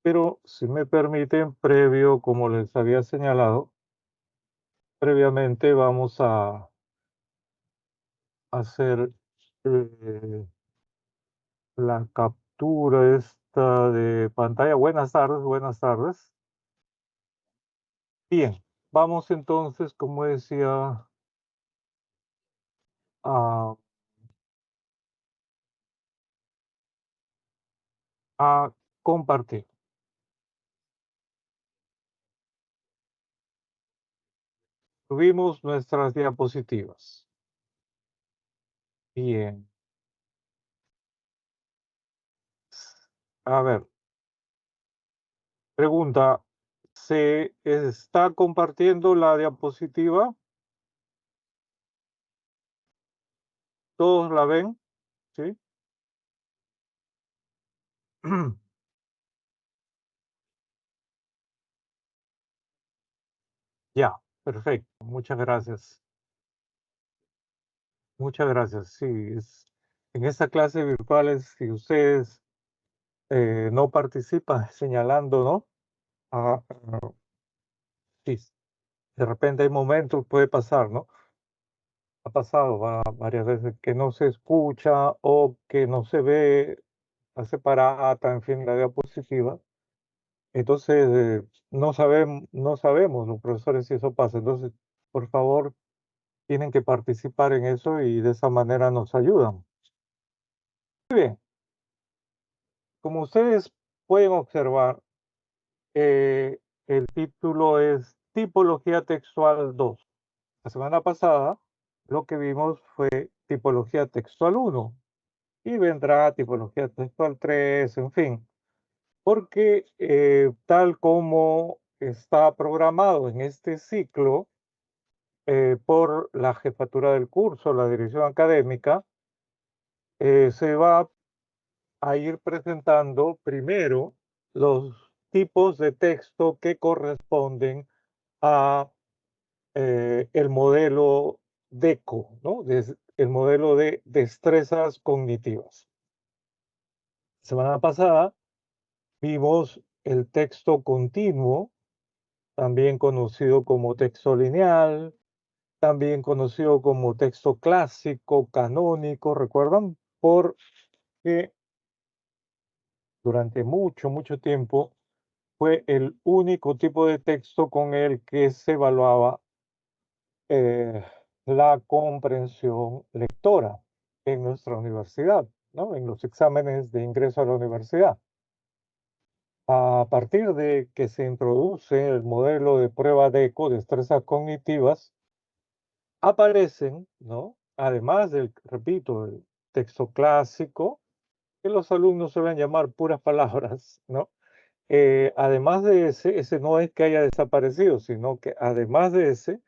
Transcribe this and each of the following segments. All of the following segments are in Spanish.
Pero si me permiten, previo, como les había señalado, previamente vamos a hacer la captura esta de pantalla. Buenas tardes, buenas tardes. Bien, vamos entonces, como decía, a, a compartir. Subimos nuestras diapositivas. Bien. A ver, pregunta, ¿se está compartiendo la diapositiva? ¿Todos la ven? ¿Sí? Ya, perfecto. Muchas gracias. Muchas gracias. Sí, en esta clase virtual, si ustedes no participan señalando, ¿no? Sí, de repente hay momentos, puede pasar, ¿no? Ha pasado varias veces que no se escucha o que no se ve la separata, en fin, la diapositiva. Entonces, no sabemos los profesores si eso pasa. Entonces, por favor, tienen que participar en eso y de esa manera nos ayudan. Muy bien, como ustedes pueden observar, eh, el título es Tipología Textual 2. La semana pasada lo que vimos fue Tipología Textual 1 y vendrá Tipología Textual 3, en fin, porque tal como está programado en este ciclo por la jefatura del curso, la dirección académica, se va a ir presentando primero los tipos de texto que corresponden a el modelo DECO, ¿no? El modelo de destrezas cognitivas. Semana pasada vimos el texto continuo, también conocido como texto lineal, también conocido como texto clásico, canónico, ¿recuerdan? Porque durante mucho, mucho tiempo fue el único tipo de texto con el que se evaluaba eh, la comprensión lectora en nuestra universidad, ¿no? En los exámenes de ingreso a la universidad. A partir de que se introduce el modelo de prueba DECO, destrezas cognitivas, aparecen, ¿no? Además del, repito, el texto clásico, que los alumnos suelen llamar puras palabras, ¿no? Además de ese no es que haya desaparecido, sino que además de ese,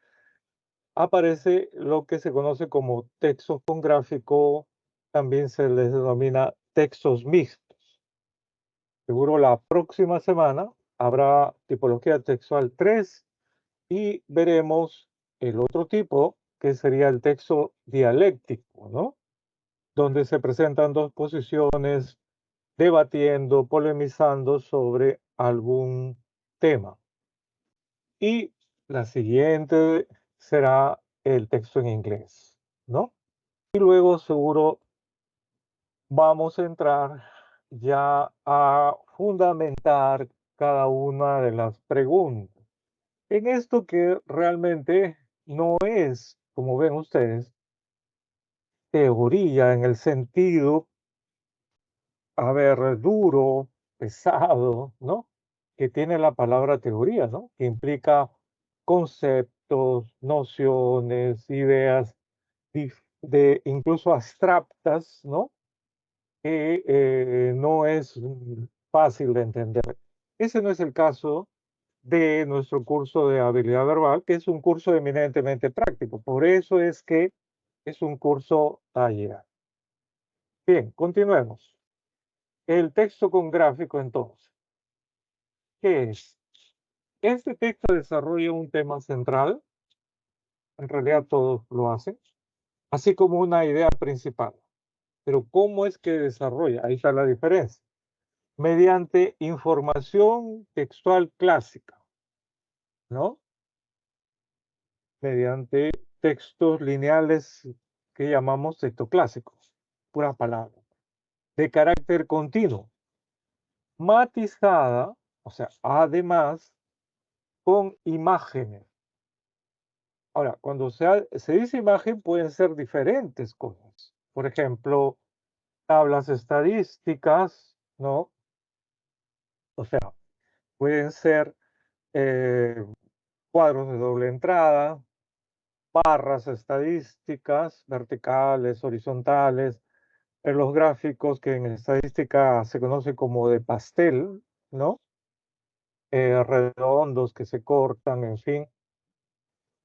aparece lo que se conoce como texto con gráfico, también se les denomina textos mixtos. Seguro la próxima semana habrá tipología textual 3 y veremos el otro tipo, que sería el texto dialéctico, ¿no? Donde se presentan dos posiciones debatiendo, polemizando sobre algún tema. Y la siguiente será el texto en inglés, ¿no? Y luego seguro vamos a entrar ya a fundamentar cada una de las preguntas. En esto que realmente no es, como ven ustedes, teoría en el sentido, a ver, duro, pesado, ¿no? Que tiene la palabra teoría, ¿no? Que implica conceptos, nociones, ideas de incluso abstractas, ¿no? Que no es fácil de entender. Ese no es el caso de nuestro curso de habilidad verbal, que es un curso eminentemente práctico. Por eso es que es un curso taller. Bien, continuemos. El texto con gráfico, entonces. ¿Qué es? Este texto desarrolla un tema central, en realidad todos lo hacen, así como una idea principal. Pero ¿cómo es que desarrolla? Ahí está la diferencia. mediante información textual clásica, ¿no? Mediante textos lineales que llamamos textos clásicos, puras palabras, de carácter continuo, matizada, o sea, además, con imágenes. Ahora, cuando se dice imagen, pueden ser diferentes cosas. Por ejemplo, tablas estadísticas, ¿no? O sea, pueden ser eh, cuadros de doble entrada, barras estadísticas, verticales, horizontales, en los gráficos que en estadística se conoce como de pastel, ¿no? Redondos que se cortan, en fin.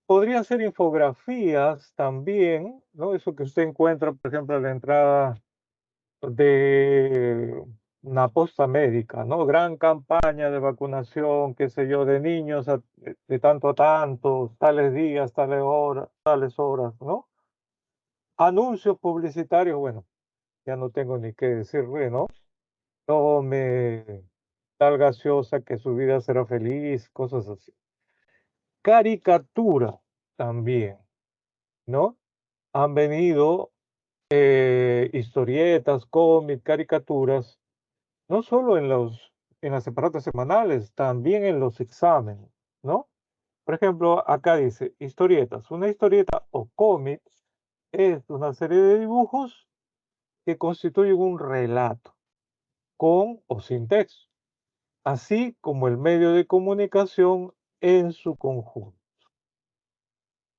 Podrían ser infografías también, ¿no? Eso que usted encuentra, por ejemplo, en la entrada de una posta médica, ¿no? Gran campaña de vacunación, qué sé yo, de niños de tanto a tanto, tales días, tales horas, ¿no? Anuncios publicitarios, bueno, ya no tengo ni qué decirle, ¿no? Tome tal gaseosa que su vida será feliz, cosas así. Caricatura también, ¿no? Han venido historietas, cómics, caricaturas, no solo en las separatas semanales, también en los exámenes, ¿no? Por ejemplo, acá dice historietas. Una historieta o cómic es una serie de dibujos que constituyen un relato, con o sin texto, así como el medio de comunicación en su conjunto,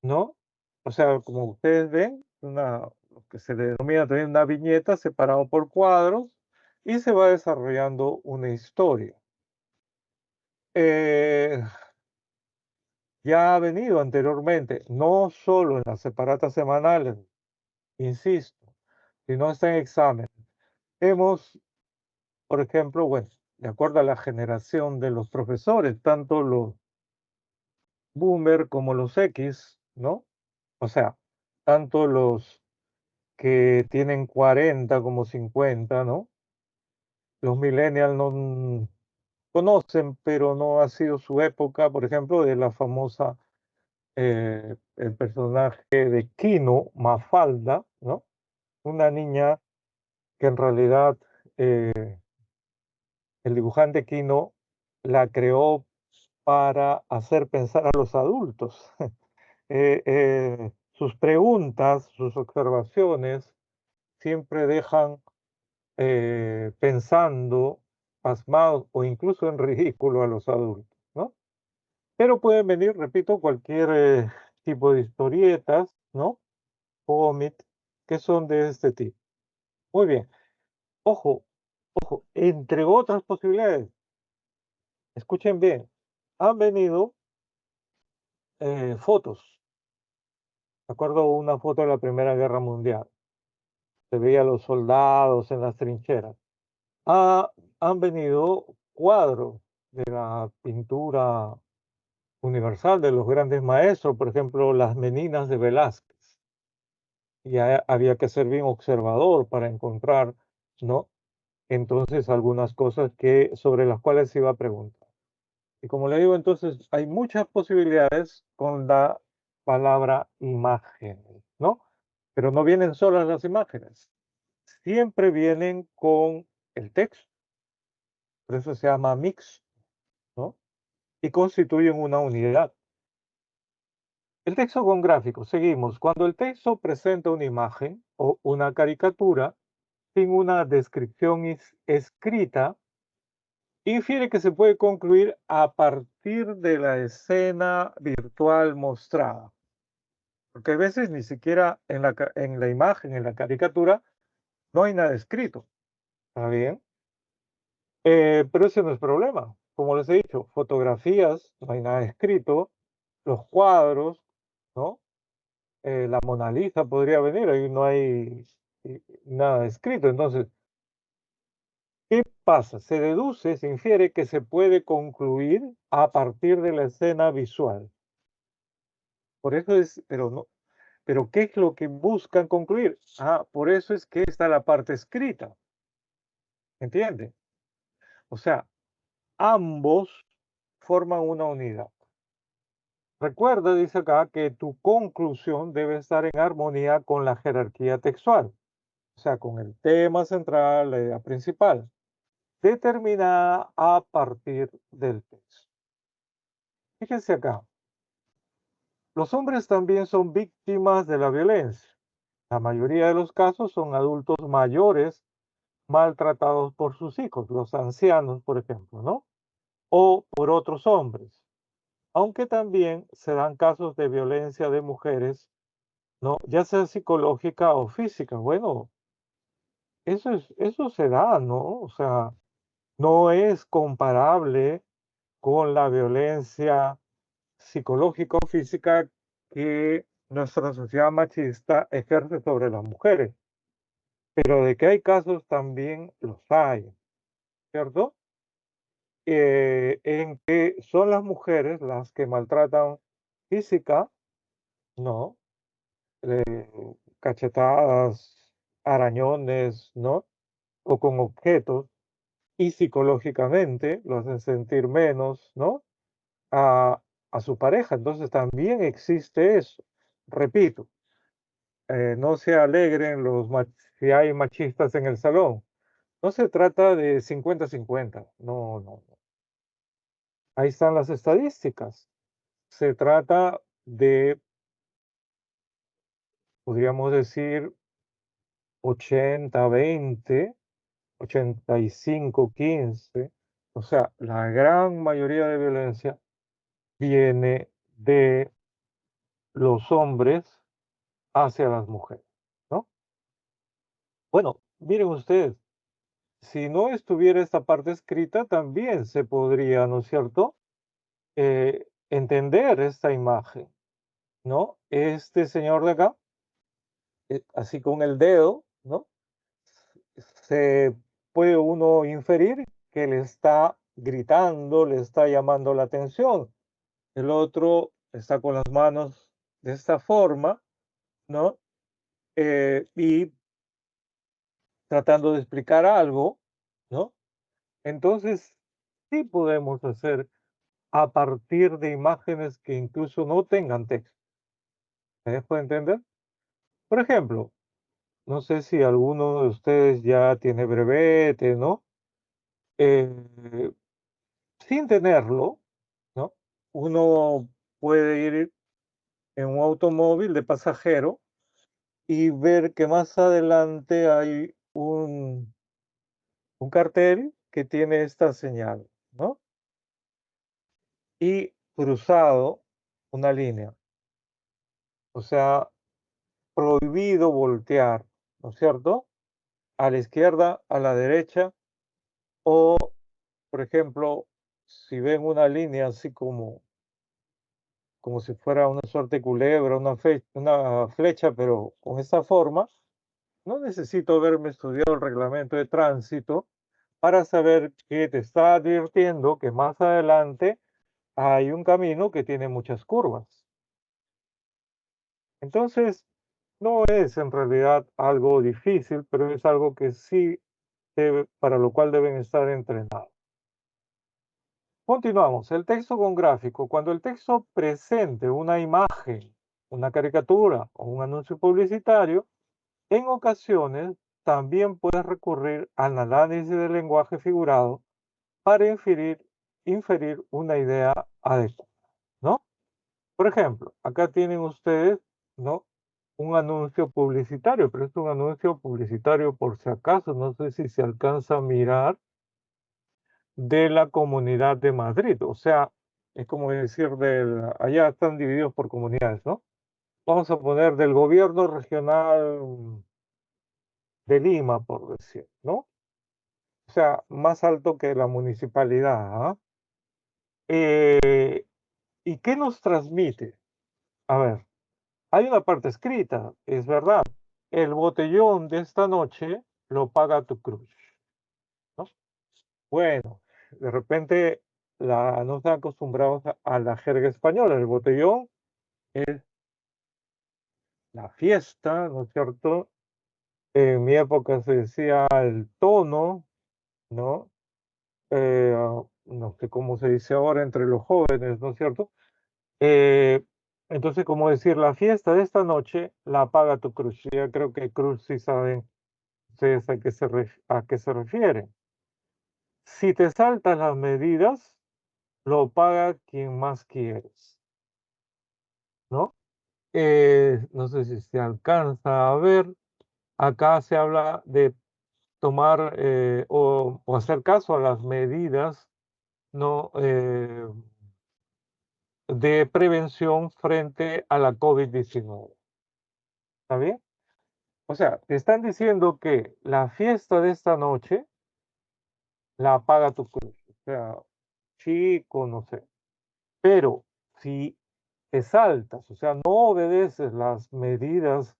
¿no? O sea, como ustedes ven, lo que se denomina también una viñeta separado por cuadros y se va desarrollando una historia. Eh, ya ha venido anteriormente, no solo en las separatas semanales, insisto, sino hasta en exámenes. Hemos, por ejemplo, bueno, de acuerdo a la generación de los profesores, tanto los boomer como los X, ¿no? O sea, tanto los que tienen 40 como 50, ¿no? Los millennials no conocen, pero no ha sido su época, por ejemplo, de la famosa, el personaje de Kino, Mafalda, ¿no? Una niña que en realidad el dibujante Kino la creó para hacer pensar a los adultos. Sus preguntas, sus observaciones siempre dejan pensando, pasmados o incluso en ridículo a los adultos, ¿no? Pero pueden venir, repito, cualquier tipo de historietas, ¿no? Cómic, que son de este tipo. Muy bien. Ojo, ojo, entre otras posibilidades, escuchen bien, han venido fotos. Me acuerdo una foto de la Primera Guerra Mundial. Se veía a los soldados en las trincheras. Ah, han venido cuadros de la pintura universal de los grandes maestros, por ejemplo, las Meninas de Velázquez. Y había que ser bien observador para encontrar, ¿no? Entonces, algunas cosas sobre las cuales se iba a preguntar. Y como le digo, entonces, hay muchas posibilidades con la palabra imagen, ¿no? Pero no vienen solas las imágenes, siempre vienen con el texto, por eso se llama mix, ¿no? Y constituyen una unidad. El texto con gráficos, seguimos. Cuando el texto presenta una imagen o una caricatura sin una descripción escrita, infiere que se puede concluir a partir de la escena virtual mostrada. Porque a veces ni siquiera en la imagen, en la caricatura, no hay nada escrito. ¿Está bien? Pero ese no es problema. Como les he dicho, fotografías, no hay nada escrito. Los cuadros, ¿no? La Mona Lisa podría venir, ahí no hay nada escrito. Entonces, ¿qué pasa? Se deduce, se infiere que se puede concluir a partir de la escena visual. Por eso es, pero no, pero ¿qué es lo que buscan concluir? Ah, por eso es que está la parte escrita, ¿entiende? O sea, ambos forman una unidad. Recuerda, dice acá, que tu conclusión debe estar en armonía con la jerarquía textual, o sea, con el tema central, la idea principal, determinada a partir del texto. Fíjense acá, los hombres también son víctimas de la violencia. La mayoría de los casos son adultos mayores maltratados por sus hijos, los ancianos, por ejemplo, ¿no? O por otros hombres. Aunque también se dan casos de violencia de mujeres, ¿no? Ya sea psicológica o física. Bueno, eso se da, ¿no? O sea, no es comparable con la violencia psicológica o física que nuestra sociedad machista ejerce sobre las mujeres. Pero de que hay casos también los hay, ¿cierto? En que son las mujeres las que maltratan física, ¿no? Cachetadas, arañones, ¿no? O con objetos, y psicológicamente lo hacen sentir menos, ¿no? A, a su pareja. Entonces también existe eso. Repito, no se alegren si hay machistas en el salón. No se trata de 50-50. No, no, no. Ahí están las estadísticas. Se trata de, podríamos decir, 80-20, 85-15. O sea, la gran mayoría de violencia viene de los hombres hacia las mujeres, ¿no? Bueno, miren ustedes, si no estuviera esta parte escrita, también se podría, ¿no es cierto?, entender esta imagen, ¿no? Este señor de acá, así con el dedo, ¿no? Se puede uno inferir que le está gritando, le está llamando la atención. El otro está con las manos de esta forma, ¿no? Y tratando de explicar algo, ¿no? Entonces, sí podemos hacer a partir de imágenes que incluso no tengan texto. ¿Me dejo entender? Por ejemplo, no sé si alguno de ustedes ya tiene brevete, ¿no? Eh, Sin tenerlo, ¿no? Uno puede ir en un automóvil de pasajero y ver que más adelante hay un cartel que tiene esta señal, ¿no? Y cruzado una línea, o sea, prohibido voltear, ¿no es cierto? A la izquierda, a la derecha, o, por ejemplo, si ven una línea así como si fuera una suerte de culebra, una flecha, pero con esta forma, no necesito haberme estudiado el reglamento de tránsito para saber que te está advirtiendo que más adelante hay un camino que tiene muchas curvas. Entonces, no es en realidad algo difícil, pero es algo que sí para lo cual deben estar entrenados. Continuamos. El texto con gráfico. Cuando el texto presente una imagen, una caricatura o un anuncio publicitario, en ocasiones también puedes recurrir al análisis del lenguaje figurado para inferir una idea adecuada, ¿no? Por ejemplo, acá tienen ustedes, ¿no? Un anuncio publicitario, pero es un anuncio publicitario por si acaso, no sé si se alcanza a mirar, de la Comunidad de Madrid. O sea, es como decir, allá están divididos por comunidades, ¿no? Vamos a poner del gobierno regional de Lima, por decir, ¿no? O sea, más alto que la municipalidad. ¿Ah? ¿Y qué nos transmite? A ver, hay una parte escrita, es verdad. El botellón de esta noche lo paga tu cruz, ¿no? Bueno, de repente no están acostumbrados a la jerga española. El botellón es la fiesta, ¿no es cierto? En mi época se decía el tono, ¿no? no sé cómo se dice ahora entre los jóvenes, ¿no es cierto? Eh, entonces, como decir, la fiesta de esta noche la paga tu crush. Ya creo que crush sí saben ustedes a qué se refiere. Si te saltas las medidas, lo paga quien más quieres, ¿no? No sé si se alcanza a ver. Acá se habla de tomar o hacer caso a las medidas no de prevención frente a la COVID-19. ¿Está bien? O sea, te están diciendo que la fiesta de esta noche la paga tu cruz. O sea, chico, no sé. Pero si te saltas, o sea, no obedeces las medidas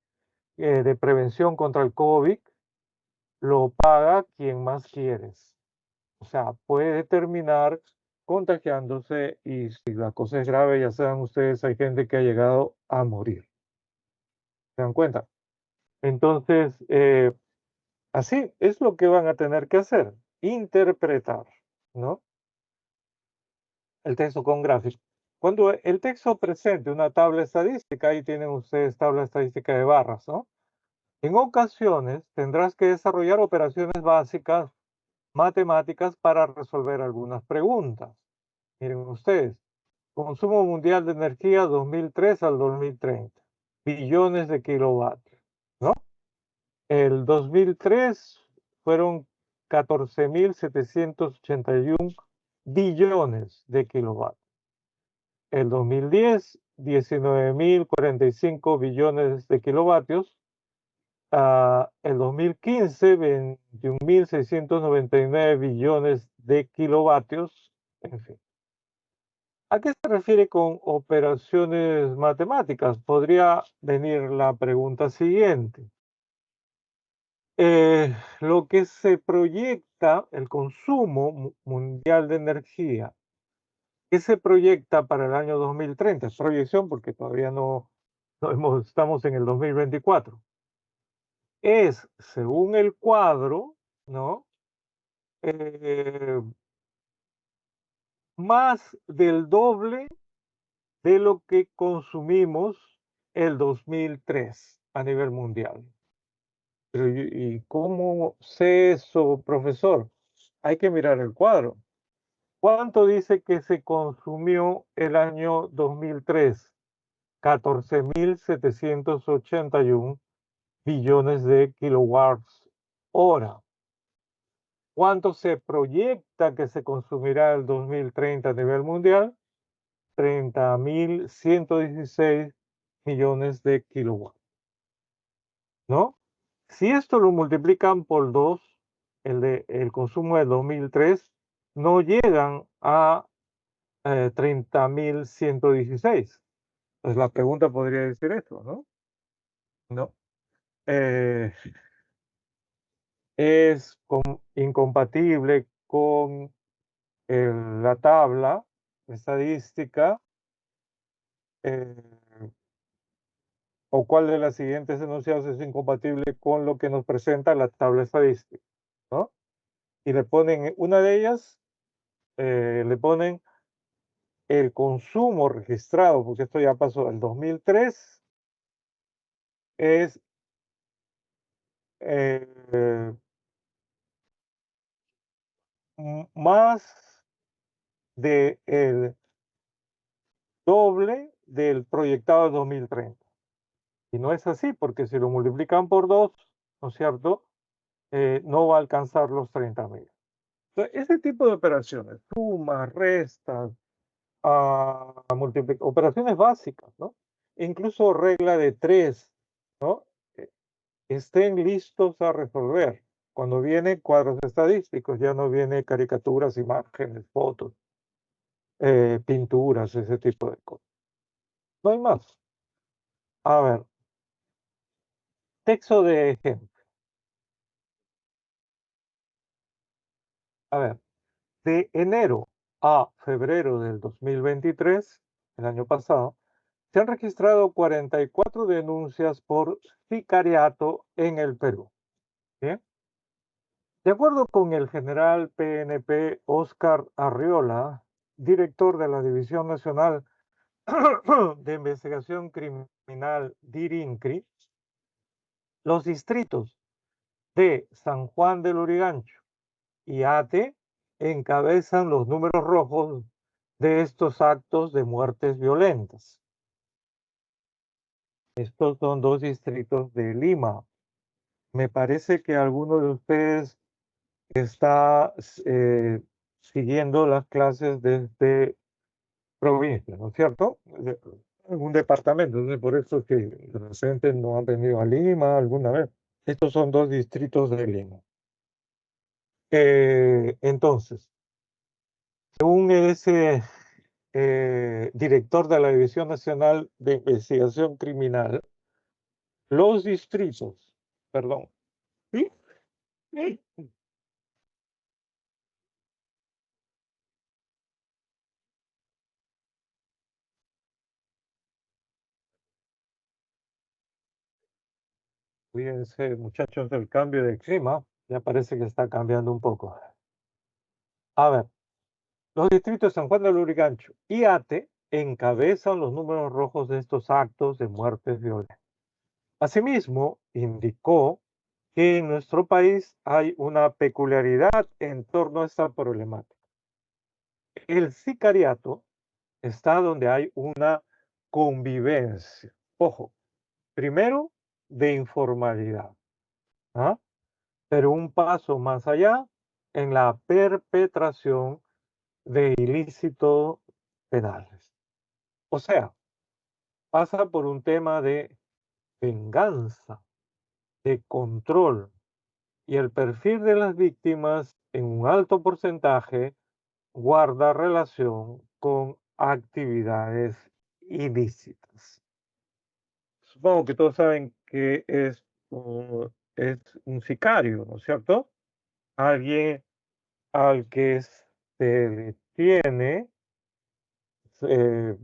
de prevención contra el COVID, lo paga quien más quieres. O sea, puede terminar contagiándose y si la cosa es grave, ya saben ustedes, hay gente que ha llegado a morir. ¿Se dan cuenta? Entonces, así es lo que van a tener que hacer, interpretar, ¿no? El texto con gráficos. Cuando el texto presente una tabla estadística, ahí tienen ustedes tabla estadística de barras, ¿no? En ocasiones tendrás que desarrollar operaciones básicas matemáticas para resolver algunas preguntas. Miren ustedes, consumo mundial de energía 2003 al 2030, billones de kilovatios, ¿no? El 2003 fueron 14.781 billones de kilovatios. El 2010, 19.045 billones de kilovatios. El 2015, 21.699 billones de kilovatios. En fin. ¿A qué se refiere con operaciones matemáticas? Podría venir la pregunta siguiente. Lo que se proyecta, el consumo mundial de energía, ¿qué se proyecta para el año 2030? Es proyección porque todavía estamos en el 2024. Es, según el cuadro, ¿no? Eh, más del doble de lo que consumimos el 2003 a nivel mundial. Pero, ¿y cómo sé eso, profesor? Hay que mirar el cuadro. ¿Cuánto dice que se consumió el año 2003? 14.781 billones de kilowatts hora. ¿Cuánto se proyecta que se consumirá el 2030 a nivel mundial? 30.116 millones de kilowatts, ¿no? Si esto lo multiplican por 2, el consumo de 2003, no llegan a 30.116. Pues la pregunta podría decir eso, ¿no? No. Eh, es incompatible con la tabla estadística eh, o cuál de las siguientes enunciados es incompatible con lo que nos presenta la tabla estadística, ¿no? Y le ponen una de ellas, le ponen el consumo registrado, porque esto ya pasó, el 2003 es eh, más del doble del proyectado de 2030. Y no es así, porque si lo multiplican por 2, ¿no es cierto? No va a alcanzar los 30.000. Entonces, ese tipo de operaciones, sumas, restas, operaciones básicas, ¿no? Incluso regla de 3, ¿no? Eh, estén listos a resolver. Cuando vienen cuadros estadísticos, ya no viene caricaturas, imágenes, fotos, pinturas, ese tipo de cosas. No hay más. A ver, texto de ejemplo. A ver, de enero a febrero del 2023, el año pasado, se han registrado 44 denuncias por sicariato en el Perú. ¿Bien? De acuerdo con el general PNP Oscar Arriola, director de la División Nacional de Investigación Criminal DIRINCRI, los distritos de San Juan del Lurigancho y Ate encabezan los números rojos de estos actos de muertes violentas. Estos son dos distritos de Lima. Me parece que alguno de ustedes está siguiendo las clases desde provincia, ¿no es cierto? En un departamento, entonces por eso que de repente no han venido a Lima alguna vez. Estos son dos distritos de Lima. Entonces, según ese director de la División Nacional de Investigación Criminal, los distritos, perdón, ¿sí? Sí. Cuídense, muchachos, del cambio de clima, ya parece que está cambiando un poco. A ver, los distritos de San Juan del Lurigancho y Ate encabezan los números rojos de estos actos de muertes violentas. Asimismo, indicó que en nuestro país hay una peculiaridad en torno a esta problemática. El sicariato está donde hay una convivencia. Ojo, primero de informalidad, ¿ah? Pero un paso más allá en la perpetración de ilícitos penales. O sea, pasa por un tema de venganza, de control, y el perfil de las víctimas en un alto porcentaje guarda relación con actividades ilícitas. Supongo que todos saben que es un sicario, ¿no es cierto? Alguien al que se le tiene eh,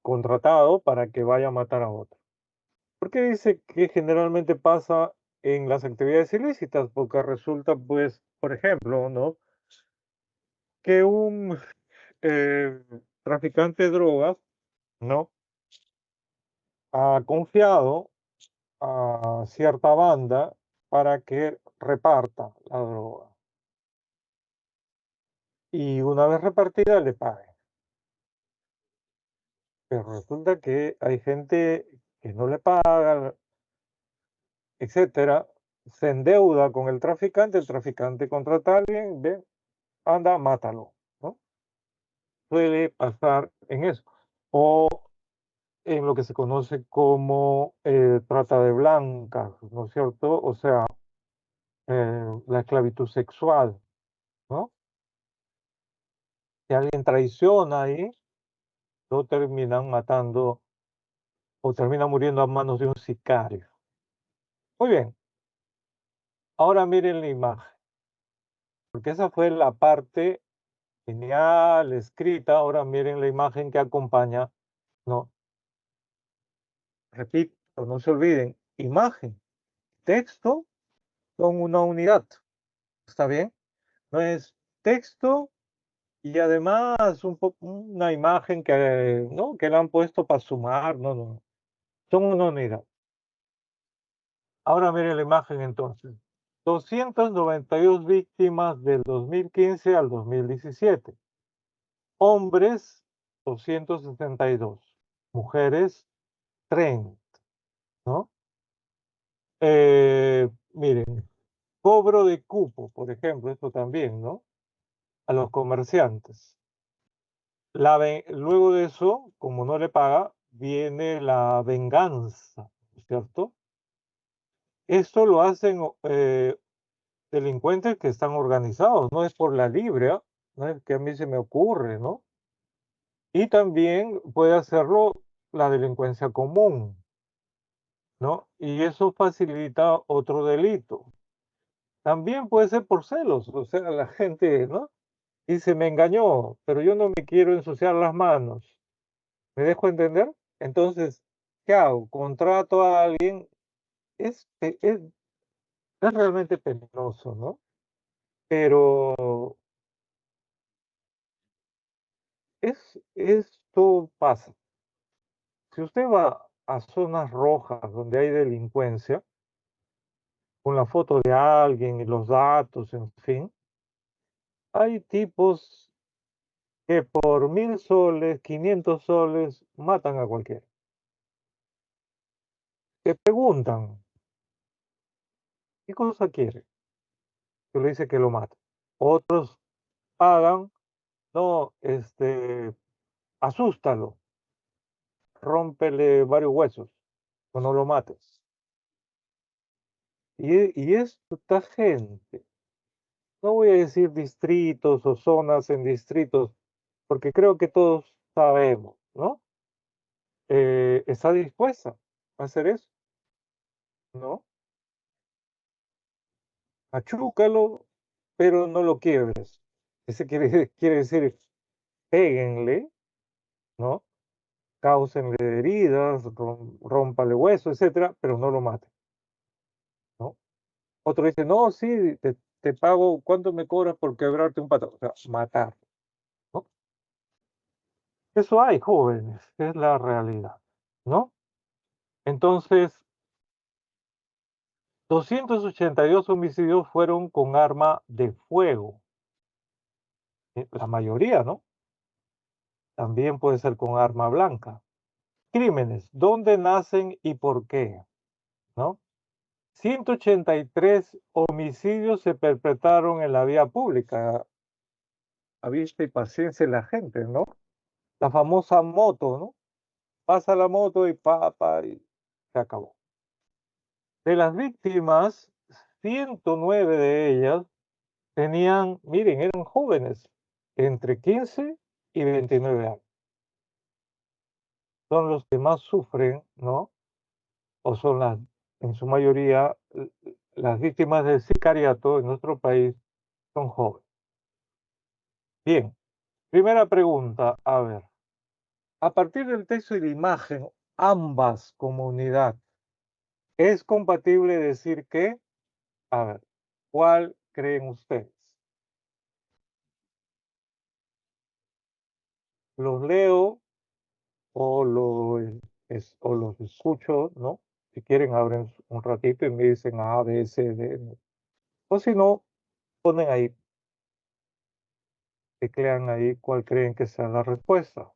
contratado para que vaya a matar a otro. ¿Por qué dice que generalmente pasa en las actividades ilícitas? Porque resulta, pues, por ejemplo, ¿no? Que un eh, traficante de drogas, ¿no? Ha confiado a cierta banda para que reparta la droga. Y una vez repartida le pague. Pero resulta que hay gente que no le paga, etcétera, se endeuda con el traficante contrata a alguien, ve, anda, mátalo, ¿no? Suele pasar en eso. O en lo que se conoce como trata de blancas, ¿no es cierto? O sea, la esclavitud sexual, ¿no? Si alguien traiciona ahí, lo terminan matando o termina muriendo a manos de un sicario. Muy bien, ahora miren la imagen, porque esa fue la parte genial, escrita. Ahora miren la imagen que acompaña, ¿no? Repito, no se olviden, imagen, texto son una unidad, ¿está bien? No es texto y además una imagen que, ¿no? que le han puesto para sumar, no, no, son una unidad. Ahora miren la imagen entonces. 292 víctimas del 2015 al 2017. Hombres, 262. Mujeres, 30, ¿no? Miren, cobro de cupo, por ejemplo, esto también, ¿no? A los comerciantes. Luego de eso, como no le paga, viene la venganza, ¿cierto? Esto lo hacen delincuentes que están organizados, no es por la libre, ¿ah? No es que a mí se me ocurre, ¿no? Y también puede hacerlo la delincuencia común, ¿no? Y eso facilita otro delito. También puede ser por celos, o sea, la gente, ¿no? Dice, me engañó, pero yo no me quiero ensuciar las manos. ¿Me dejo entender? Entonces, ¿qué hago? Contrato a alguien, es realmente penoso, ¿no? Pero esto pasa. Si usted va a zonas rojas donde hay delincuencia, con la foto de alguien y los datos, en fin, hay tipos que por 1000 soles, 500 soles, matan a cualquiera. Te preguntan, ¿qué cosa quiere? Tú le dices que lo mate. Otros pagan, no, asústalo, rómpele varios huesos, o no lo mates. Y esta gente, no voy a decir distritos o zonas en distritos, porque creo que todos sabemos, ¿no? Está dispuesta a hacer eso, ¿no? Achúcalo, pero no lo quiebres. Ese quiere decir, péguenle, ¿no? Cáusenle heridas, rómpale hueso, etcétera, pero no lo maten, ¿no? Otro dice, no, sí, te pago, ¿cuánto me cobras por quebrarte un pato? O sea, matar, ¿no? Eso hay, jóvenes, es la realidad, ¿no? Entonces, 282 homicidios fueron con arma de fuego, la mayoría, ¿no? También puede ser con arma blanca. Crímenes, ¿dónde nacen y por qué? ¿No? 183 homicidios se perpetraron en la vía pública, a vista y paciencia de la gente, ¿no? La famosa moto, ¿no? Pasa la moto y y se acabó. De las víctimas, 109 de ellas tenían, miren, eran jóvenes, entre 15 y 29 años. Son los que más sufren, ¿no? O son en su mayoría, las víctimas del sicariato en nuestro país son jóvenes. Bien, primera pregunta, a ver, a partir del texto y la imagen, ambas comunidad, ¿es compatible decir que, a ver, cuál creen ustedes? Los leo o, o los escucho, ¿no? Si quieren, abren un ratito y me dicen A, B, C, D. ¿No? O si no, ponen ahí, teclean ahí cuál creen que sea la respuesta.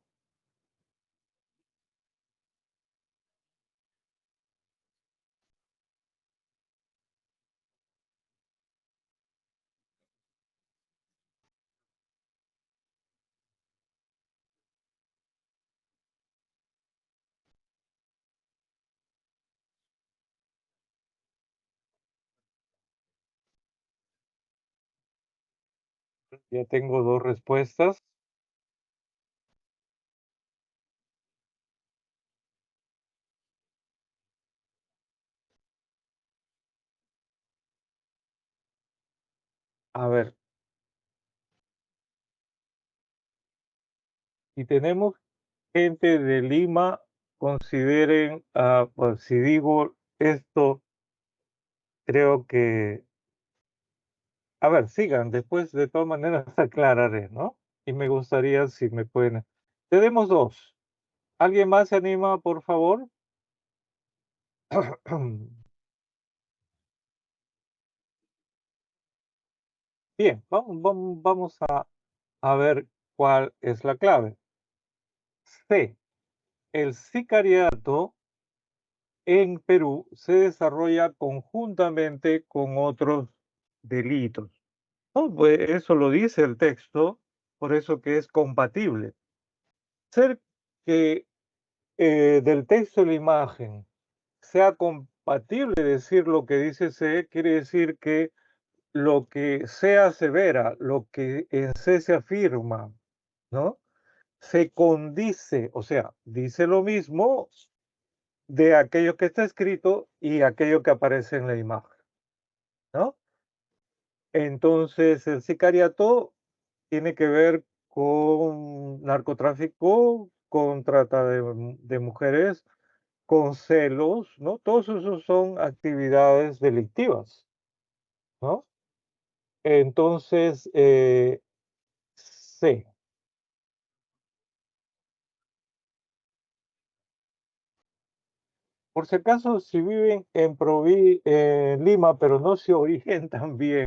Ya tengo dos respuestas. A ver, y tenemos gente de Lima, consideren, pues, si digo esto, creo que, a ver, sigan, después de todas maneras aclararé, ¿no? Y me gustaría si me pueden. Tenemos dos. ¿Alguien más se anima, por favor? Bien, vamos a ver cuál es la clave. C. El sicariato en Perú se desarrolla conjuntamente con otros delitos. No, pues eso lo dice el texto, por eso que es compatible. Ser que del texto y la imagen sea compatible decir lo que dice C, quiere decir que lo que C asevera, lo que en C se afirma, ¿no? Se condice, o sea, dice lo mismo de aquello que está escrito y aquello que aparece en la imagen, ¿no? Entonces, el sicariato tiene que ver con narcotráfico, con trata de mujeres, con celos, ¿no? Todos esos son actividades delictivas, ¿no? Entonces, C. Por si acaso, si viven en Lima, pero no se orientan bien,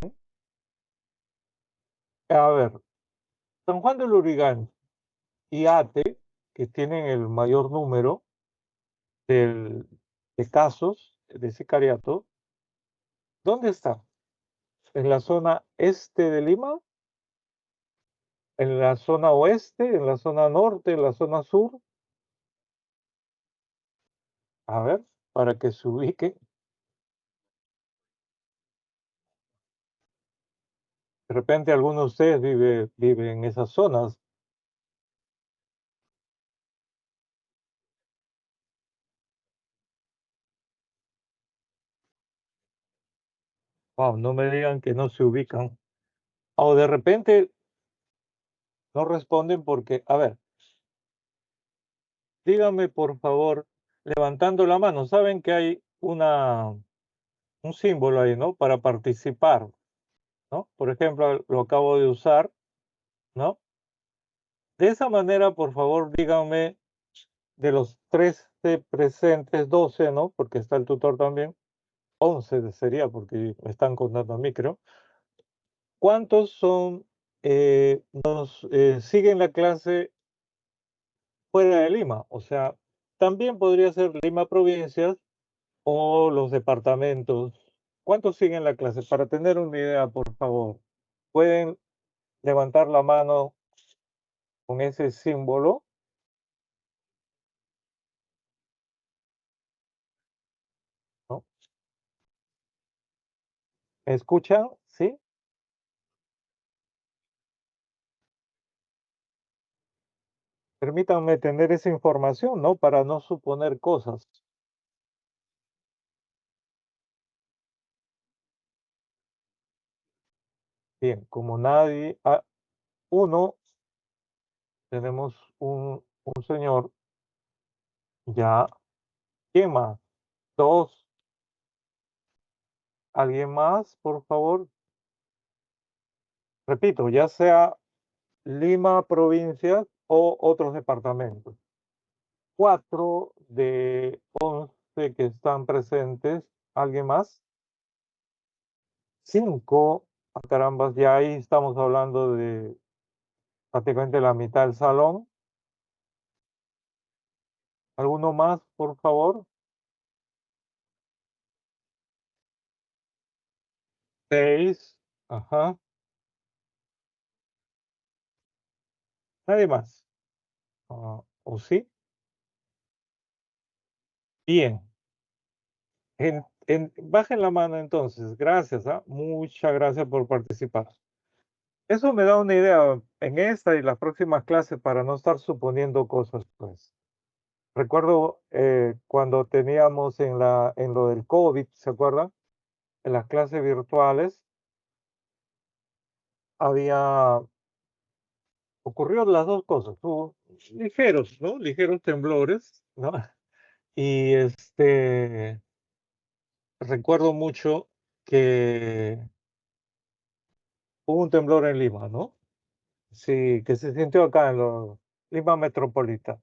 a ver, San Juan del Lurigancho y Ate, que tienen el mayor número del de casos de sicariato, ¿dónde están? ¿En la zona este de Lima? ¿En la zona oeste? ¿En la zona norte? ¿En la zona sur? A ver, para que se ubiquen. De repente alguno de ustedes vive en esas zonas. Guau, no me digan que no se ubican. O de repente no responden porque, a ver, díganme por favor, levantando la mano, saben que hay un símbolo ahí, ¿no? Para participar, ¿no? Por ejemplo, lo acabo de usar, ¿no? De esa manera, por favor, díganme de los 13 presentes, 12, ¿no? Porque está el tutor también, 11 sería porque me están contando a mí, creo. ¿Cuántos son, siguen la clase fuera de Lima? O sea, también podría ser Lima provincias o los departamentos. ¿Cuántos siguen la clase? Para tener una idea, por favor, pueden levantar la mano con ese símbolo, ¿no? ¿Me escuchan? ¿Sí? Permítanme tener esa información, ¿no? Para no suponer cosas. Bien, como nadie, uno, tenemos un señor, ya, ¿quién más? Dos, ¿alguien más, por favor? Repito, ya sea Lima, provincias o otros departamentos. Cuatro de 11 que están presentes, ¿alguien más? Cinco, carambas, ya ahí estamos hablando de prácticamente la mitad del salón. ¿Alguno más, por favor? Seis, ajá, nadie más. ¿O sí? Bien, bajen la mano entonces, gracias, muchas gracias por participar. Eso me da una idea en esta y las próximas clases para no estar suponiendo cosas, pues. Recuerdo cuando teníamos en lo del COVID, ¿se acuerdan? En las clases virtuales había, ocurrió las dos cosas, hubo ligeros, ¿no? Ligeros temblores, ¿no? Y recuerdo mucho que hubo un temblor en Lima, ¿no? Sí, que se sintió acá en Lima Metropolitana.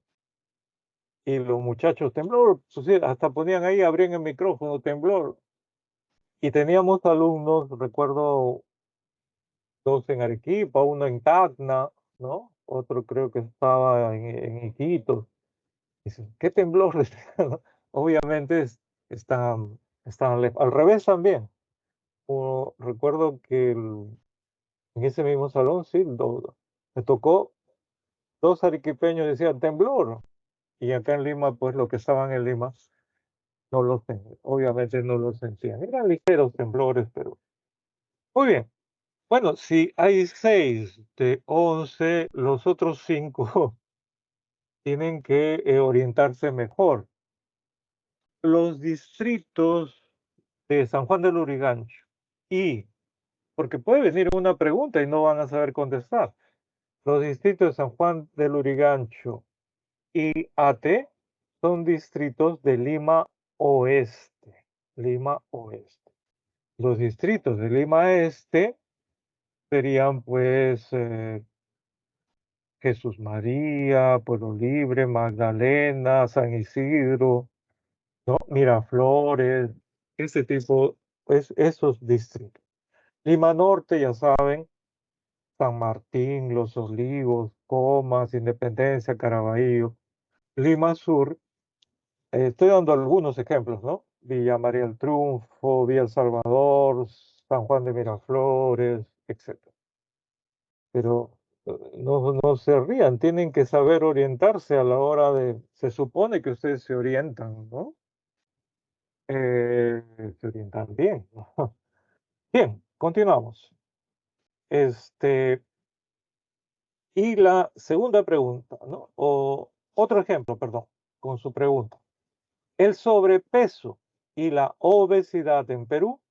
Y los muchachos, temblor, pues sí, hasta ponían ahí, abrían el micrófono, temblor. Y teníamos alumnos, recuerdo dos en Arequipa, uno en Tacna, ¿no? Otro creo que estaba en Iquitos. Dice, ¿qué temblor? Obviamente están al revés también. Recuerdo que en ese mismo salón, sí, me tocó dos arequipeños decían temblor. Y acá en Lima, pues los que estaban en Lima, obviamente no lo sentían. Eran ligeros temblores, pero muy bien. Bueno, si hay 6 de 11, los otros 5 tienen que orientarse mejor. Los distritos de San Juan del Lurigancho y, porque puede venir una pregunta y no van a saber contestar, los distritos de San Juan del Lurigancho y Ate son distritos de Lima Oeste. Lima Oeste. Los distritos de Lima Este serían pues Jesús María, Pueblo Libre, Magdalena, San Isidro, ¿no? Miraflores, ese tipo, pues esos distritos. Lima Norte, ya saben, San Martín, Los Olivos, Comas, Independencia, Caraballo. Lima Sur, estoy dando algunos ejemplos, ¿no? Villa María del Triunfo, Villa El Salvador, San Juan de Miraflores, etcétera. Pero no se rían, tienen que saber orientarse a la hora de, se supone que ustedes se orientan, ¿no? Eh, Se orientan bien, ¿no? Bien, continuamos. Este, y la segunda pregunta, ¿no? O otro ejemplo, perdón, con su pregunta. El sobrepeso y la obesidad en Perú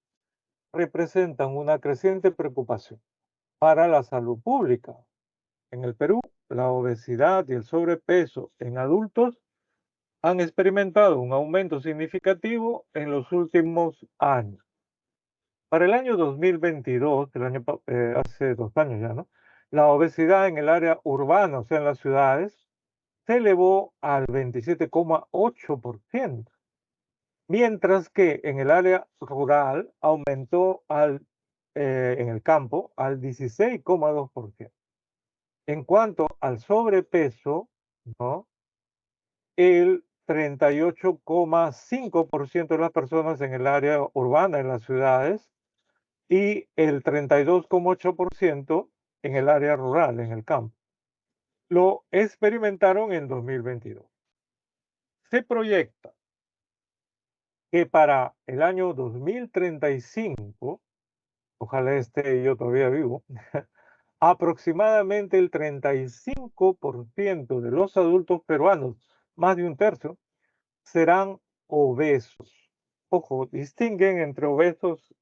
representan una creciente preocupación para la salud pública. En el Perú, la obesidad y el sobrepeso en adultos han experimentado un aumento significativo en los últimos años. Para el año 2022, hace 2 años ya, ¿no? La obesidad en el área urbana, o sea, en las ciudades, se elevó al 27,8%, mientras que en el área rural aumentó en el campo al 16,2%. En cuanto al sobrepeso, ¿no? El 38,5% de las personas en el área urbana, en las ciudades, y el 32,8% en el área rural, en el campo. Lo experimentaron en 2022. Se proyecta que para el año 2035, ojalá esté yo todavía vivo, aproximadamente el 35% de los adultos peruanos, más de un tercio, serán obesos. Ojo, distinguen entre obesos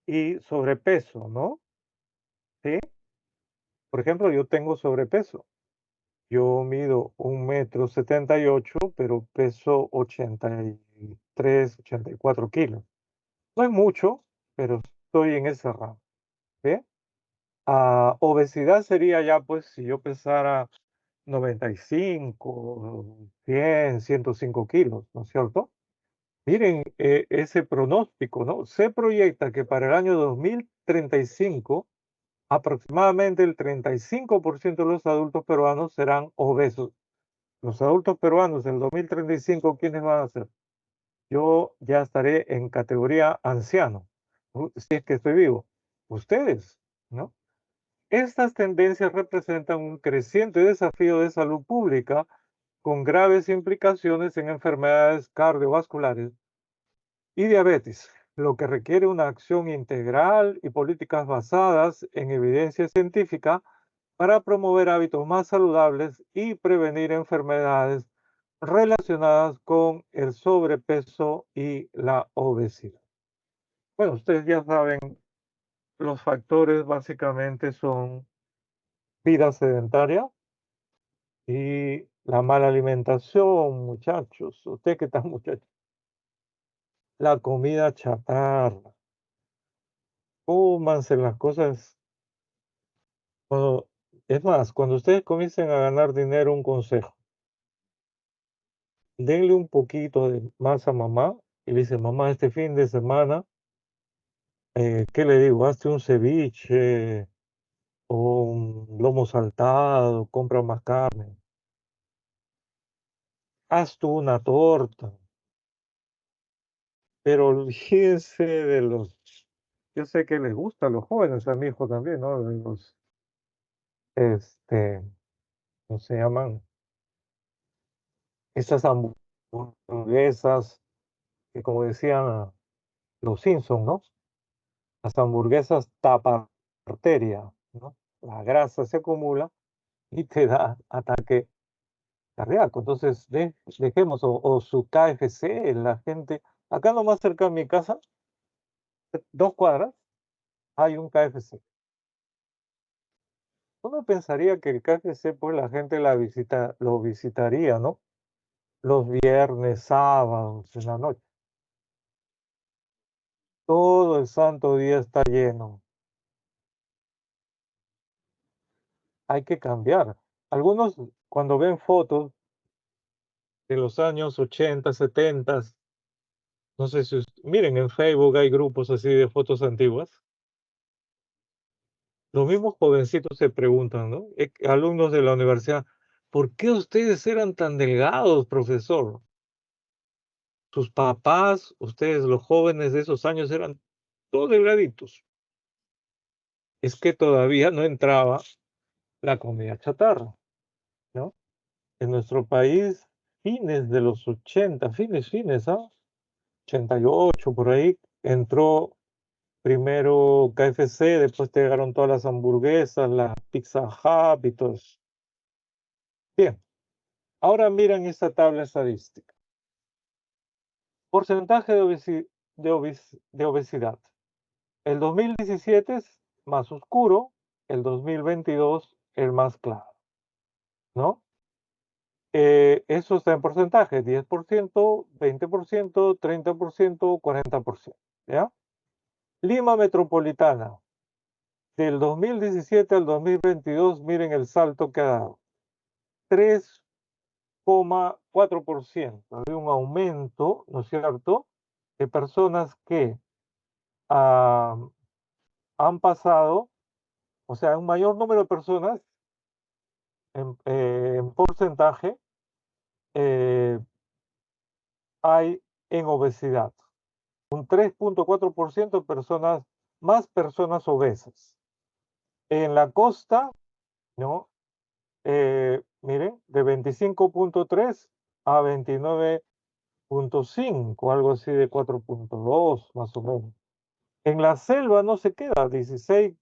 y sobrepeso, ¿no? ¿Sí? Por ejemplo, yo tengo sobrepeso. Yo mido 1,78 m, pero peso 83, 84 kilos. No es mucho, pero estoy en ese rango. ¿Sí? Obesidad sería ya, pues, si yo pesara 95, 100, 105 kilos, ¿no es cierto? Miren, ese pronóstico, ¿no? Se proyecta que para el año 2035, aproximadamente el 35% de los adultos peruanos serán obesos. Los adultos peruanos en 2035, ¿quiénes van a ser? Yo ya estaré en categoría anciano, si es que estoy vivo. Ustedes, ¿no? Estas tendencias representan un creciente desafío de salud pública con graves implicaciones en enfermedades cardiovasculares y diabetes, lo que requiere una acción integral y políticas basadas en evidencia científica para promover hábitos más saludables y prevenir enfermedades relacionadas con el sobrepeso y la obesidad. Bueno, ustedes ya saben, los factores básicamente son vida sedentaria y la mala alimentación, muchachos. Usted que está muchacho. La comida chatarra. Cómanse las cosas. Cuando, es más, cuando ustedes comiencen a ganar dinero, un consejo. Denle un poquito de más a mamá y le dice, mamá, este fin de semana, ¿qué le digo? Hazte un ceviche o un lomo saltado, compra más carne, haz tú una torta, pero olvídense de los, yo sé que les gusta a los jóvenes, a mi hijo también, ¿no? De los, este, ¿cómo se llaman? Esas hamburguesas que como decían los Simpson, ¿no? Las hamburguesas tapa arteria, ¿no? La grasa se acumula y te da ataque cardíaco. Entonces, dejemos, o su KFC, la gente, acá nomás cerca de mi casa, 2 cuadras, hay un KFC. Uno pensaría que el KFC, pues la gente lo visitaría, ¿no? Los viernes, sábados, en la noche. Todo el santo día está lleno. hay que cambiar. Algunos, cuando ven fotos de los años 80, 70, no sé si miren, en Facebook hay grupos así de fotos antiguas. Los mismos jovencitos se preguntan, ¿no? Alumnos de la universidad, ¿por qué ustedes eran tan delgados, profesor? Sus papás, ustedes los jóvenes de esos años eran todos delgaditos. Es que todavía no entraba la comida chatarra, ¿no? En nuestro país, fines de los 80, fines, ¿ah? 88, por ahí, entró primero KFC, después llegaron todas las hamburguesas, las Pizza Hut y todo eso. Bien, ahora miran esta tabla estadística. Porcentaje de obesidad. El 2017 es más oscuro, el 2022 el más claro, ¿no? Eso está en porcentaje, 10%, 20%, 30%, 40%, ¿ya? Lima Metropolitana, del 2017 al 2022, miren el salto que ha dado, 3,4%. Había un aumento, ¿no es cierto?, de personas que ah, han pasado, o sea, un mayor número de personas en porcentaje eh, hay en obesidad. Un 3,4% de personas, más personas obesas. En la costa, ¿no? Miren, de 25,3 a 29,5, algo así de 4,2 más o menos. En la selva no se queda, 16,8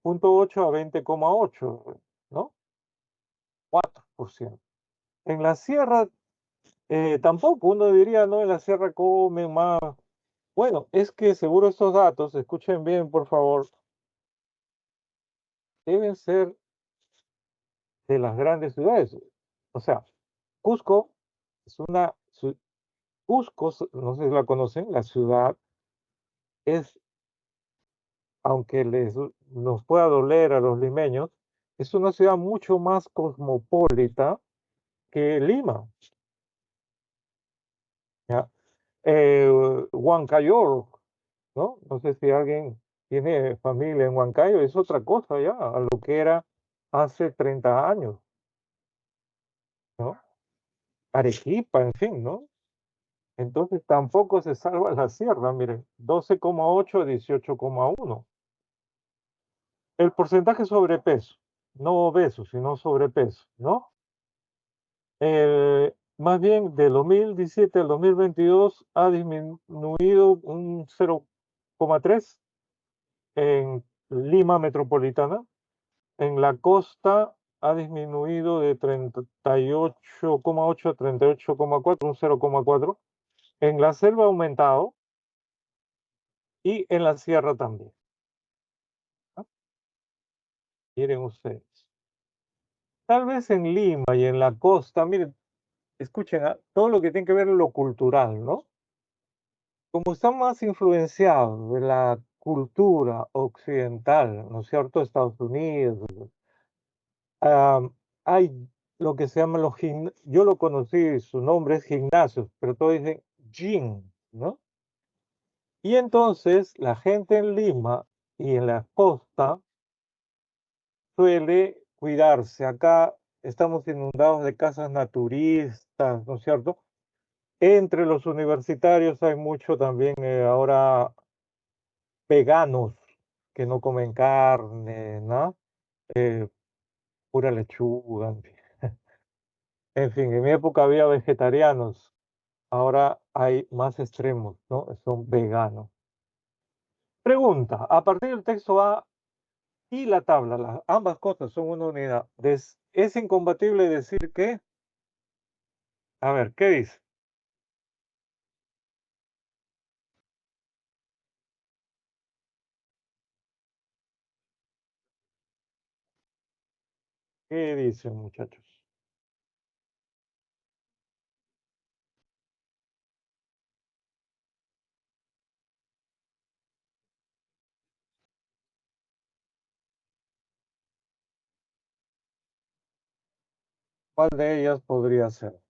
a 20,8, ¿no? 4%. En la sierra tampoco, uno diría, no, en la sierra comen más. Bueno, es que seguro estos datos, escuchen bien, por favor, deben ser de las grandes ciudades. O sea, Cusco es Cusco, no sé si la conocen, la ciudad es, aunque nos pueda doler a los limeños, es una ciudad mucho más cosmopolita que Lima, ¿ya? Eh, Huancayo, ¿no? No sé si alguien tiene familia en Huancayo, es otra cosa ya, a lo que era hace 30 años, ¿no? Arequipa, en fin, ¿no? Entonces tampoco se salva la sierra, miren, 12,8 a 18,1. El porcentaje sobrepeso, no obeso, sino sobrepeso, ¿no? Más bien, del 2017 al 2022 ha disminuido un 0,3 en Lima metropolitana. En la costa ha disminuido de 38,8 a 38,4, un 0,4. En la selva ha aumentado y en la sierra también, ¿no? Miren ustedes. Tal vez en Lima y en la costa, miren, escuchen, todo lo que tiene que ver con lo cultural, ¿no? Como están más influenciados de la cultura occidental, ¿no es cierto? Estados Unidos, hay lo que se llama yo lo conocí, su nombre es gimnasios, pero todos dicen gym, ¿no? Y entonces la gente en Lima y en la costa suele cuidarse. Acá estamos inundados de casas naturistas, ¿no es cierto? Entre los universitarios hay mucho también ahora veganos que no comen carne, ¿no? Eh, pura lechuga, en fin. En fin, en mi época había vegetarianos, ahora hay más extremos, ¿no? Son veganos. Pregunta, a partir del texto A y la tabla, ambas cosas son una unidad. ¿Es incompatible decir que? A ver, ¿qué dice? ¿Qué dicen, muchachos? ¿Cuál de ellas podría ser?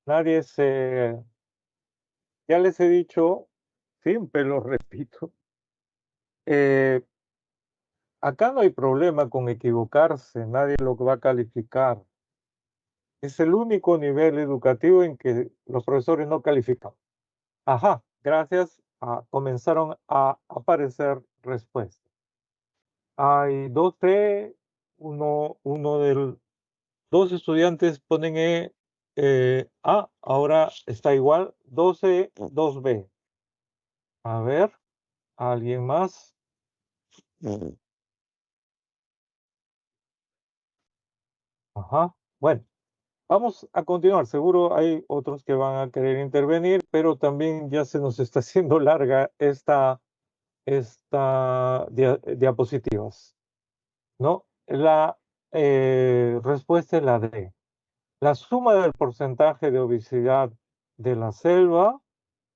Nadie se... Ya les he dicho, siempre lo repito, eh, acá no hay problema con equivocarse, nadie lo va a calificar. Es el único nivel educativo en que los profesores no califican. Ajá, gracias comenzaron a aparecer respuestas. Hay 12, dos estudiantes ponen ahora está igual, 12, 2B. A ver, ¿alguien más? Ajá, bueno, vamos a continuar. Seguro hay otros que van a querer intervenir, pero también ya se nos está haciendo larga esta diapositivas, ¿no? La respuesta es la D. La suma del porcentaje de obesidad de la selva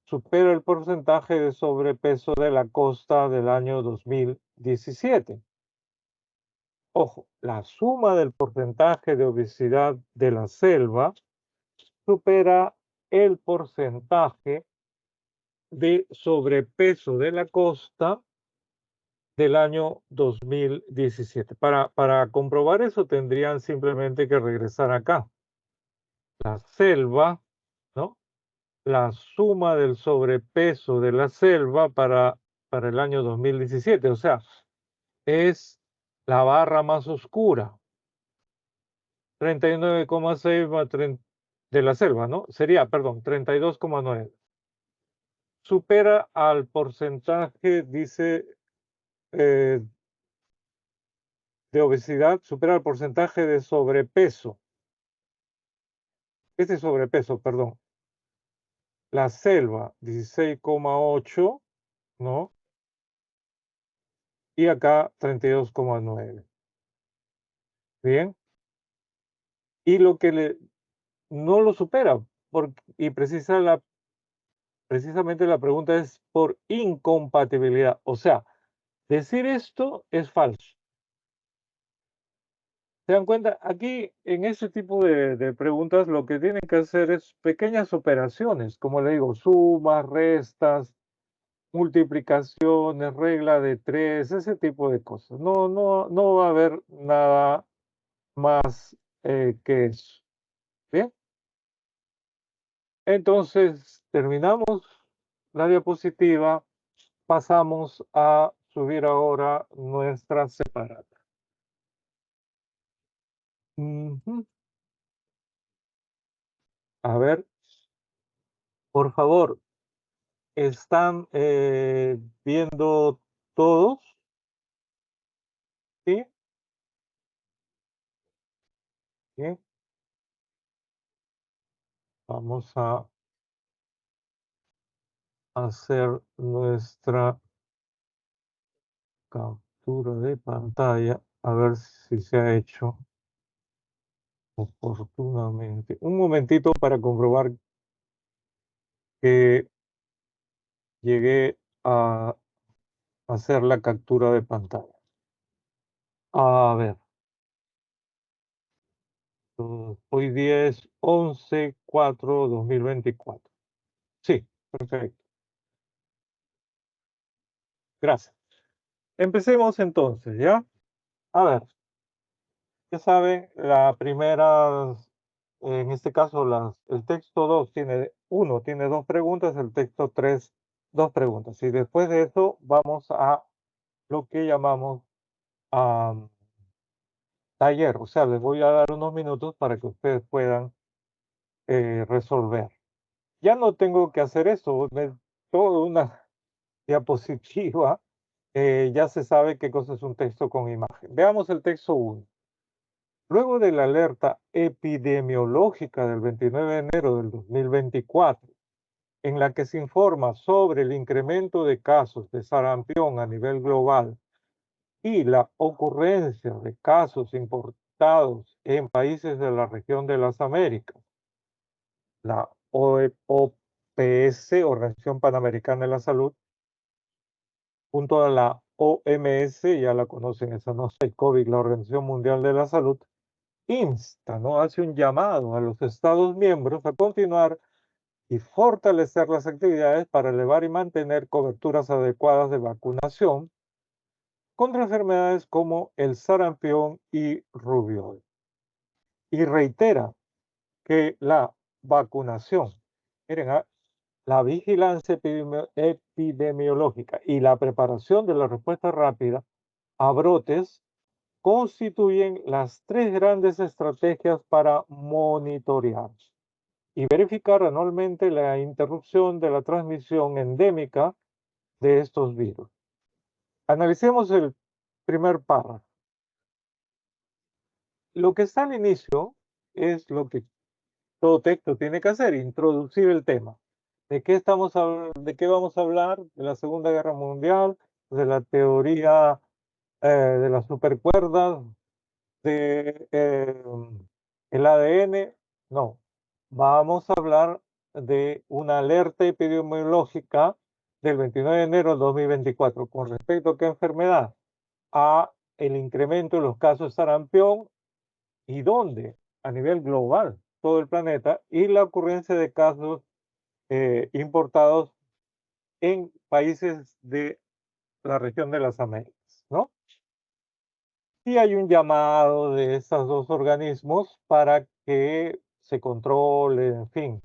supera el porcentaje de sobrepeso de la costa del año 2017. Ojo, la suma del porcentaje de obesidad de la selva supera el porcentaje de sobrepeso de la costa del año 2017. Para comprobar eso tendrían simplemente que regresar acá. La selva, ¿no? La suma del sobrepeso de la selva para el año 2017, o sea, es la barra más oscura, 39,6 de la selva, ¿no? Sería, perdón, 32,9. Supera al porcentaje, dice, eh, de obesidad, supera el porcentaje de sobrepeso. Este sobrepeso, perdón. La selva, 16,8, ¿no? Y acá 32,9. Bien. Y lo que no lo supera, y precisamente la pregunta es por incompatibilidad. O sea, decir esto es falso. ¿Se dan cuenta? Aquí, en ese tipo de preguntas, lo que tienen que hacer es pequeñas operaciones, como le digo, sumas, restas, multiplicaciones, regla de tres, ese tipo de cosas. No va a haber nada más que eso. Bien, entonces terminamos la diapositiva, pasamos a subir ahora nuestra separata. Ujú. A ver, por favor, ¿están viendo todos? ¿Sí? Bien, vamos a hacer nuestra captura de pantalla, a ver si se ha hecho oportunamente. Un momentito para comprobar que llegué a hacer la captura de pantalla. A ver, hoy día es 11/4/2024. Sí, perfecto. Gracias. Empecemos entonces, ¿ya? A ver, ya saben, la primera, en este caso, el texto 2 tiene dos preguntas, el texto 3, dos preguntas. Y después de eso vamos a lo que llamamos am, taller. O sea, les voy a dar unos minutos para que ustedes puedan resolver. Ya no tengo que hacer eso, toda una diapositiva, ya se sabe qué cosa es un texto con imagen. Veamos el texto 1. Luego de la alerta epidemiológica del 29 de enero del 2024, en la que se informa sobre el incremento de casos de sarampión a nivel global y la ocurrencia de casos importados en países de la región de las Américas, la OPS, Organización Panamericana de la Salud, junto a la OMS, ya la conocen, esa no es COVID, la Organización Mundial de la Salud, insta, ¿no? Hace un llamado a los Estados miembros a continuar y fortalecer las actividades para elevar y mantener coberturas adecuadas de vacunación contra enfermedades como el sarampión y rubiola. Y reitera que la vacunación, miren, la vigilancia epidemiológica y la preparación de la respuesta rápida a brotes constituyen las tres grandes estrategias para monitorear y verificar anualmente la interrupción de la transmisión endémica de estos virus. Analicemos el primer párrafo. Lo que está al inicio es lo que todo texto tiene que hacer, introducir el tema. ¿De qué vamos a hablar? De la Segunda Guerra Mundial, de la teoría de las supercuerdas, de el ADN. No, vamos a hablar de una alerta epidemiológica del 29 de enero de 2024 con respecto a qué enfermedad, a el incremento de los casos de sarampión y dónde, a nivel global, todo el planeta, y la ocurrencia de casos importados en países de la región de las Américas, ¿no? Y hay un llamado de estos dos organismos para que se controle, en fin.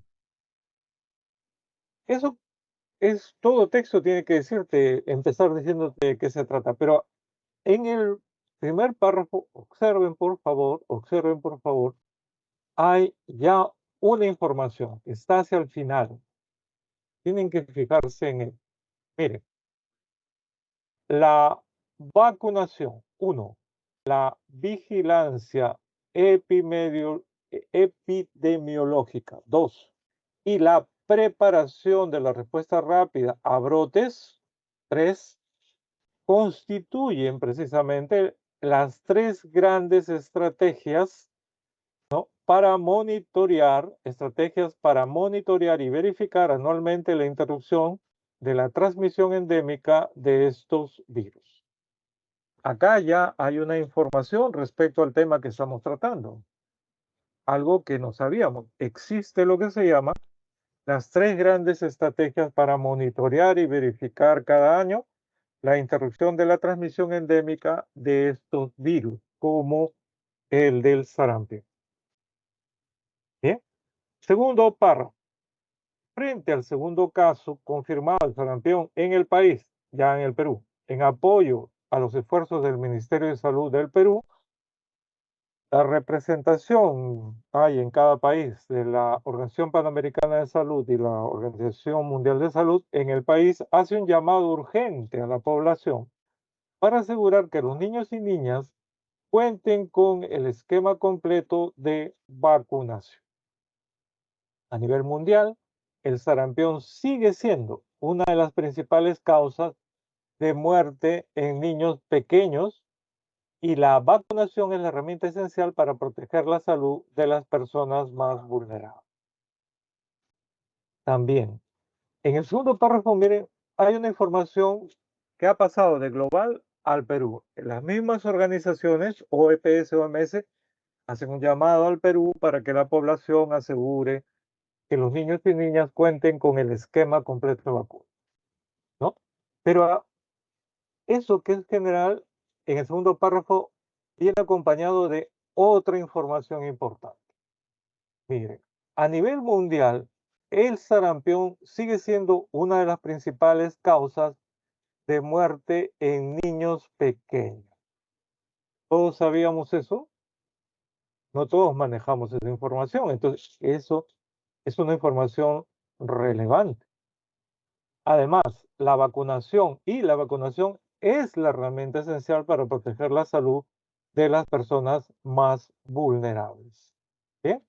Eso es todo texto, tiene que decirte, empezar diciéndote de qué se trata, pero en el primer párrafo, observen por favor, hay ya una información, está hacia el final. Tienen que fijarse en él. Miren, la vacunación, uno, la vigilancia epidemiológica, dos, y la preparación de la respuesta rápida a brotes, tres, constituyen precisamente las tres grandes estrategias, ¿no? Estrategias para monitorear y verificar anualmente la interrupción de la transmisión endémica de estos virus. Acá ya hay una información respecto al tema que estamos tratando. Algo que no sabíamos. Existe lo que se llama las tres grandes estrategias para monitorear y verificar cada año la interrupción de la transmisión endémica de estos virus, como el del sarampión. Bien. Segundo párrafo. Frente al segundo caso confirmado del sarampión en el país, ya en el Perú, en apoyo a los esfuerzos del Ministerio de Salud del Perú, la representación hay en cada país de la Organización Panamericana de Salud y la Organización Mundial de Salud en el país hace un llamado urgente a la población para asegurar que los niños y niñas cuenten con el esquema completo de vacunación. A nivel mundial, el sarampión sigue siendo una de las principales causas de muerte en niños pequeños y la vacunación es la herramienta esencial para proteger la salud de las personas más vulnerables. También, en el segundo párrafo, miren, hay una información que ha pasado de global al Perú. Las mismas organizaciones, OEPS, OMS, hacen un llamado al Perú para que la población asegure que los niños y niñas cuenten con el esquema completo de vacunas, ¿no? Pero eso que es general, en el segundo párrafo, viene acompañado de otra información importante. Miren, a nivel mundial, el sarampión sigue siendo una de las principales causas de muerte en niños pequeños. ¿Todos sabíamos eso? No todos manejamos esa información, entonces eso es una información relevante. Además, la vacunación es la herramienta esencial para proteger la salud de las personas más vulnerables. ¿Bien?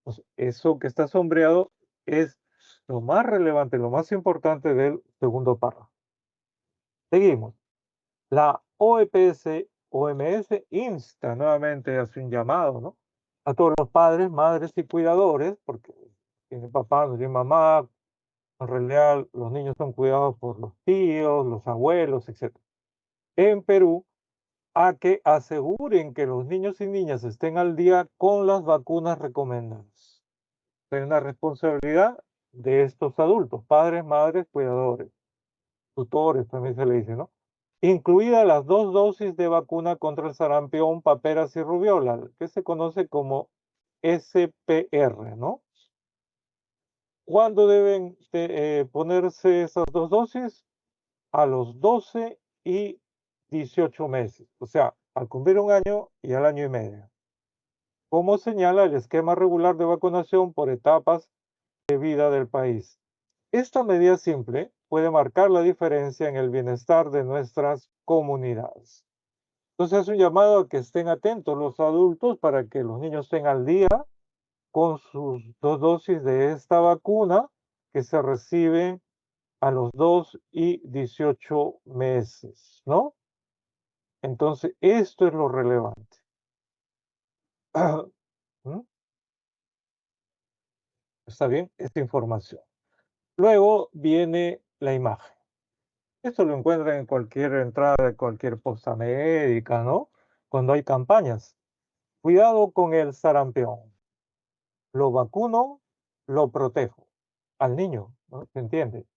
Pues eso que está sombreado es lo más relevante, lo más importante del segundo párrafo. Seguimos. La OMS insta nuevamente, hace un llamado, ¿no? A todos los padres, madres y cuidadores, porque tiene papá, no tiene mamá, en realidad los niños son cuidados por los tíos, los abuelos, etc. En Perú, a que aseguren que los niños y niñas estén al día con las vacunas recomendadas. Es una responsabilidad de estos adultos, padres, madres, cuidadores, tutores, también se le dice, ¿no? Incluidas las 2 dosis de vacuna contra el sarampión, paperas y rubiola, que se conoce como SPR, ¿no? ¿Cuándo deben ponerse esas 2 dosis? A los 12 y 18 meses, o sea, al cumplir un año y al año y medio. Como señala el esquema regular de vacunación por etapas de vida del país. Esta medida simple puede marcar la diferencia en el bienestar de nuestras comunidades. Entonces es un llamado a que estén atentos los adultos para que los niños estén al día con sus 2 dosis de esta vacuna que se reciben a los 2 y 18 meses, ¿no? Entonces, esto es lo relevante. ¿Mm? ¿Está bien? Esta información. Luego viene la imagen. Esto lo encuentran en cualquier entrada de cualquier posta médica, ¿no? Cuando hay campañas. Cuidado con el sarampión. Lo vacuno, lo protejo. Al niño, ¿no? ¿Se entiende?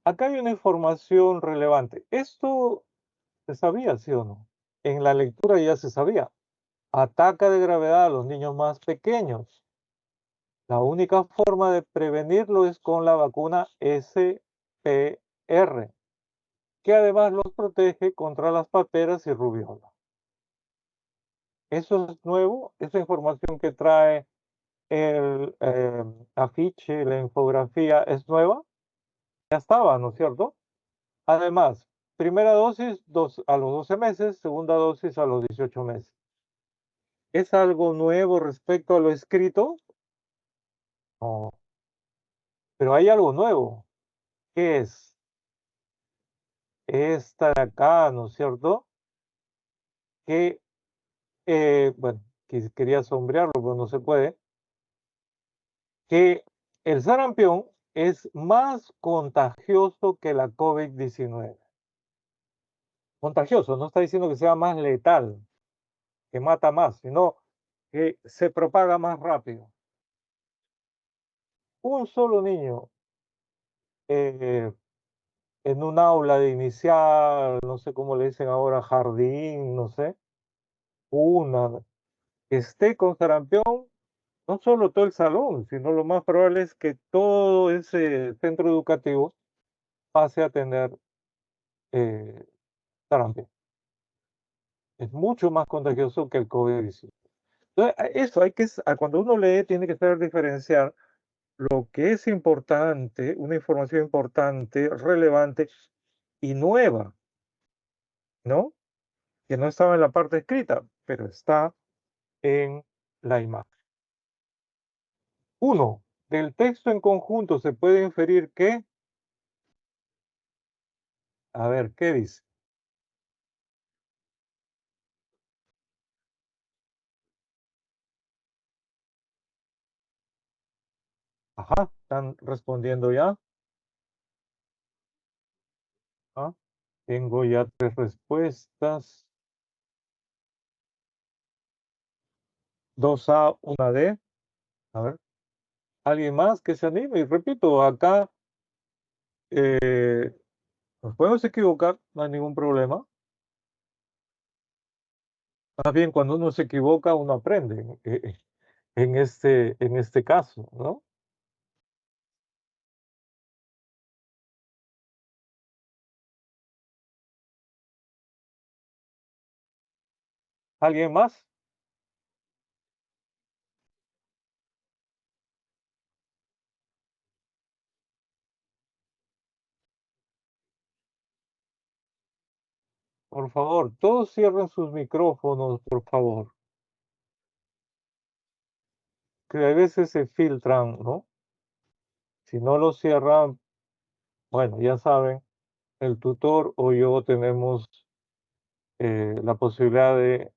Acá hay una información relevante. Esto se sabía, ¿sí o no? En la lectura ya se sabía. Ataca de gravedad a los niños más pequeños. La única forma de prevenirlo es con la vacuna SPR, que además los protege contra las paperas y rubiola. Eso es nuevo, esa información que trae el afiche, la infografía es nueva, ya estaba, ¿no es cierto? Además, primera dosis a los 12 meses, segunda dosis a los 18 meses. ¿Es algo nuevo respecto a lo escrito? No, pero hay algo nuevo. ¿Qué es? Esta de acá, ¿no es cierto? Que, bueno, quería sombrearlo, pero no se puede, que el sarampión es más contagioso que la COVID-19. Contagioso, no está diciendo que sea más letal, que mata más, sino que se propaga más rápido. Un solo niño eh, en un aula de inicial, no sé cómo le dicen ahora, jardín, no sé, una, que esté con sarampión, no solo todo el salón, sino lo más probable es que todo ese centro educativo pase a tener eh, sarampión. Es mucho más contagioso que el COVID-19. Entonces, eso hay que, cuando uno lee, tiene que saber diferenciar lo que es importante, una información importante, relevante y nueva, ¿no? Que no estaba en la parte escrita, pero está en la imagen. Uno, del texto en conjunto se puede inferir que, a ver, ¿qué dice? Ajá, están respondiendo ya. Ah, tengo ya 3 respuestas. 2A, 1D. A ver, ¿alguien más que se anime? Y repito, acá eh, nos podemos equivocar, no hay ningún problema. Más bien, cuando uno se equivoca, uno aprende en este caso, ¿no? ¿Alguien más? Por favor, todos cierren sus micrófonos, por favor, que a veces se filtran, ¿no? Si no los cierran, bueno, ya saben, el tutor o yo tenemos la posibilidad de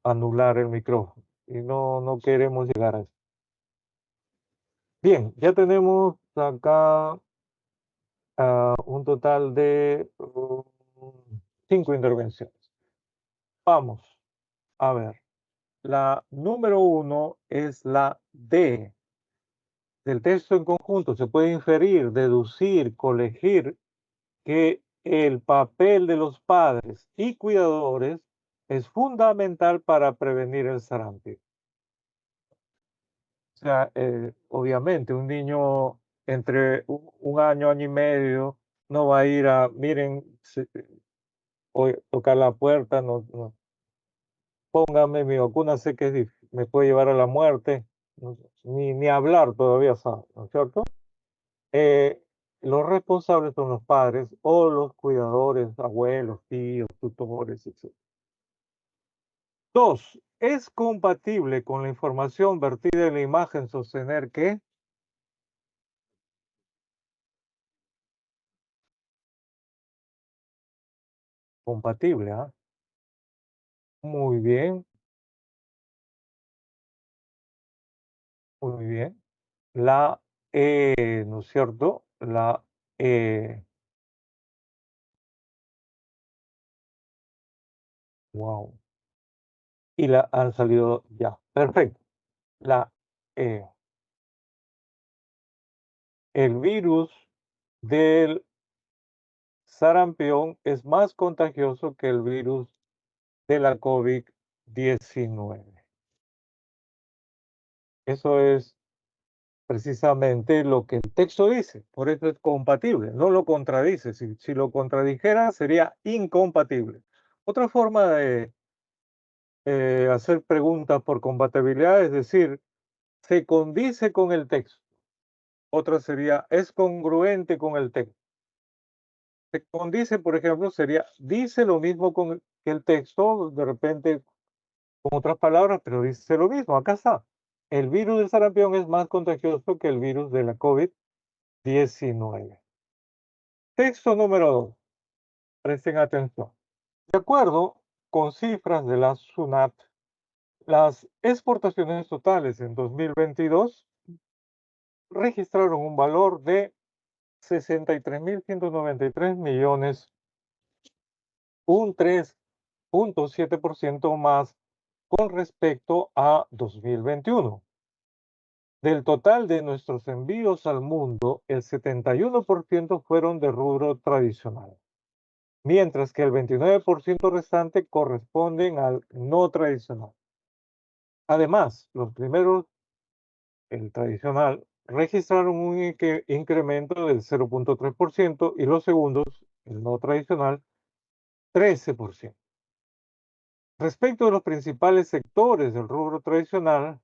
anular el micrófono y no queremos llegar a eso. Bien, ya tenemos acá un total de 5 intervenciones. Vamos a ver. La número uno es la D. Del texto en conjunto se puede inferir, deducir, colegir que el papel de los padres y cuidadores es fundamental para prevenir el sarampión. O sea, obviamente un niño entre un año, año y medio, no va a ir a, miren, tocar la puerta, póngame mi vacuna, sé que me puede llevar a la muerte, ni hablar todavía sabe, ¿no es cierto? Eh, los responsables son los padres o los cuidadores, abuelos, tíos, tutores, etc. Dos, ¿es compatible con la información vertida en la imagen sostener que? Compatible, ¿ah? Muy bien, muy bien. La ¿no es cierto? La wow. Y la han salido ya. Perfecto. La E. El virus del sarampión es más contagioso que el virus de la COVID-19. Eso es precisamente lo que el texto dice, por eso es compatible, no lo contradice. Si lo contradijera sería incompatible. Otra forma de hacer preguntas por compatibilidad es decir, se condice con el texto. Otra sería, es congruente con el texto. Se condice, por ejemplo, sería, dice lo mismo que el texto, de repente con otras palabras, pero dice lo mismo. Acá está. El virus del sarampión es más contagioso que el virus de la COVID-19. Texto número 2. Presten atención. De acuerdo con cifras de la SUNAT, las exportaciones totales en 2022 registraron un valor de 63.193 millones, un 3.7% más con respecto a 2021. Del total de nuestros envíos al mundo, el 71% fueron de rubro tradicional, mientras que el 29% restante corresponden al no tradicional. Además, los primeros, el tradicional, registraron un incremento del 0.3% y los segundos, el no tradicional, 13%. Respecto de los principales sectores del rubro tradicional,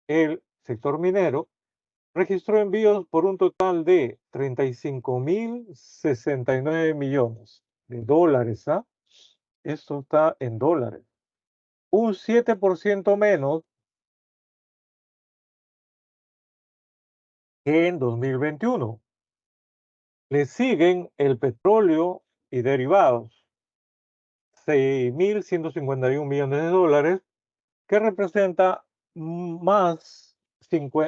el sector minero registró envíos por un total de 35.069 millones de dólares. ¿Ah? Esto está en dólares. Un 7% menos que en 2021. Le siguen el petróleo y derivados, 6.151 millones de dólares, que representa más,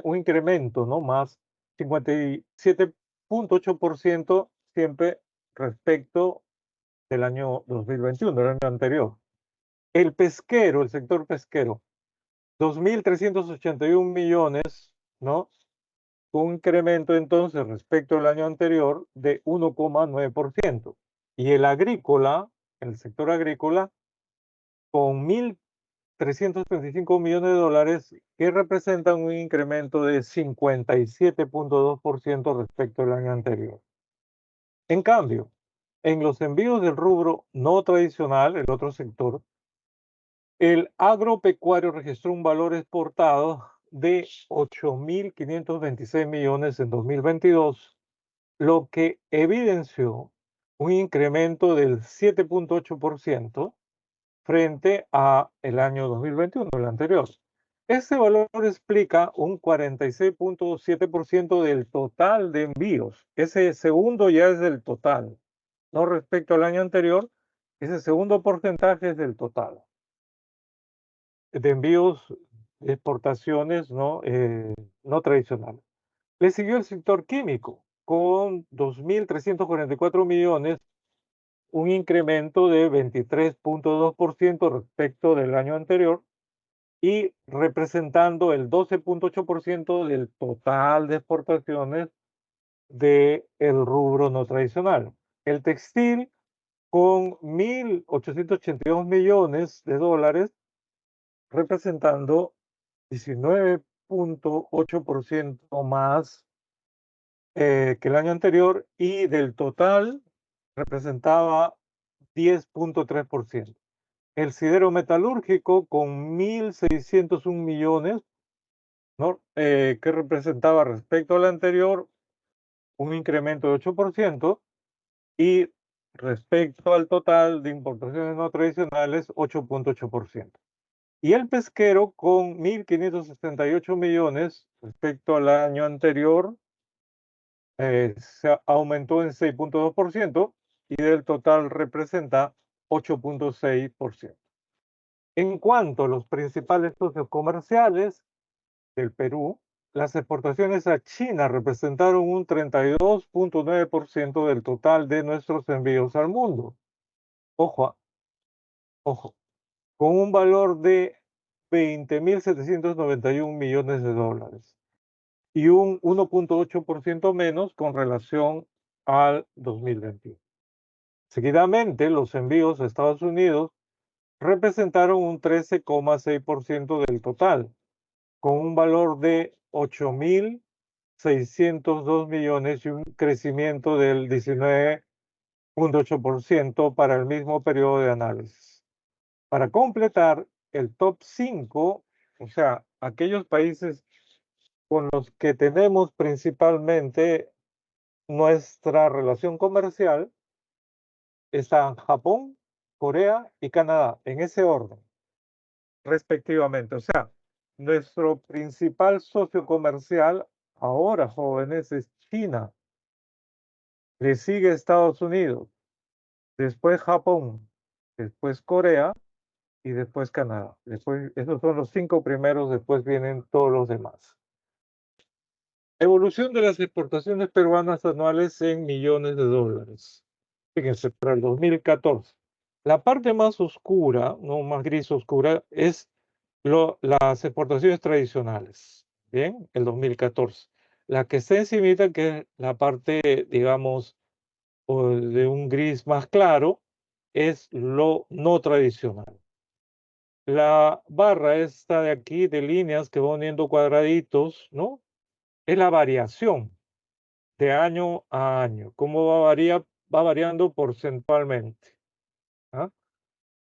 un incremento, ¿no? Más 57.8% siempre respecto del año 2021, del año anterior. El pesquero, el sector pesquero, 2.381 millones, ¿no? Un incremento entonces respecto al año anterior de 1,9%. Y el agrícola, el sector agrícola, con 1.335 millones de dólares, que representan un incremento de 57.2% respecto al año anterior. En cambio, en los envíos del rubro no tradicional, el otro sector, el agropecuario registró un valor exportado de 8.526 millones en 2022, lo que evidenció un incremento del 7.8% frente a el año 2021, el anterior. Ese valor explica un 46.7% del total de envíos. Ese segundo ya es del total, no respecto al año anterior. Ese segundo porcentaje es del total de envíos, de exportaciones no tradicionales. Le siguió el sector químico con 2.344 millones, un incremento de 23.2% respecto del año anterior y representando el 12.8% del total de exportaciones del rubro no tradicional. El textil con 1.882 millones de dólares, representando 19.8% más que el año anterior, y del total representaba 10.3%. El sidero metalúrgico con 1.601 millones, ¿no? Que representaba respecto al anterior un incremento de 8%, y respecto al total de importaciones no tradicionales 8.8%. Y el pesquero con 1.568 millones respecto al año anterior, se aumentó en 6.2%, y del total representa 8.6%. En cuanto a los principales socios comerciales del Perú, las exportaciones a China representaron un 32.9% del total de nuestros envíos al mundo. Ojo, ojo, con un valor de 20.791 millones de dólares y un 1.8% menos con relación al 2021. Seguidamente, los envíos a Estados Unidos representaron un 13,6% del total, con un valor de 8.602 millones y un crecimiento del 19.8% para el mismo periodo de análisis. Para completar, el top 5, o sea, aquellos países con los que tenemos principalmente nuestra relación comercial, están Japón, Corea y Canadá, en ese orden, respectivamente. O sea, nuestro principal socio comercial ahora, jóvenes, es China. Le sigue Estados Unidos, después Japón, después Corea y después Canadá. Después, esos son los 5 primeros, después vienen todos los demás. Evolución de las exportaciones peruanas anuales en millones de dólares. Fíjense, para el 2014. La parte más oscura, no más gris oscura, es las exportaciones tradicionales. Bien, el 2014. La que está encimita, que es la parte, digamos, de un gris más claro, es lo no tradicional. La barra esta de aquí, de líneas que van uniendo cuadraditos, ¿no? Es la variación de año a año, cómo va variando porcentualmente. ¿Ah?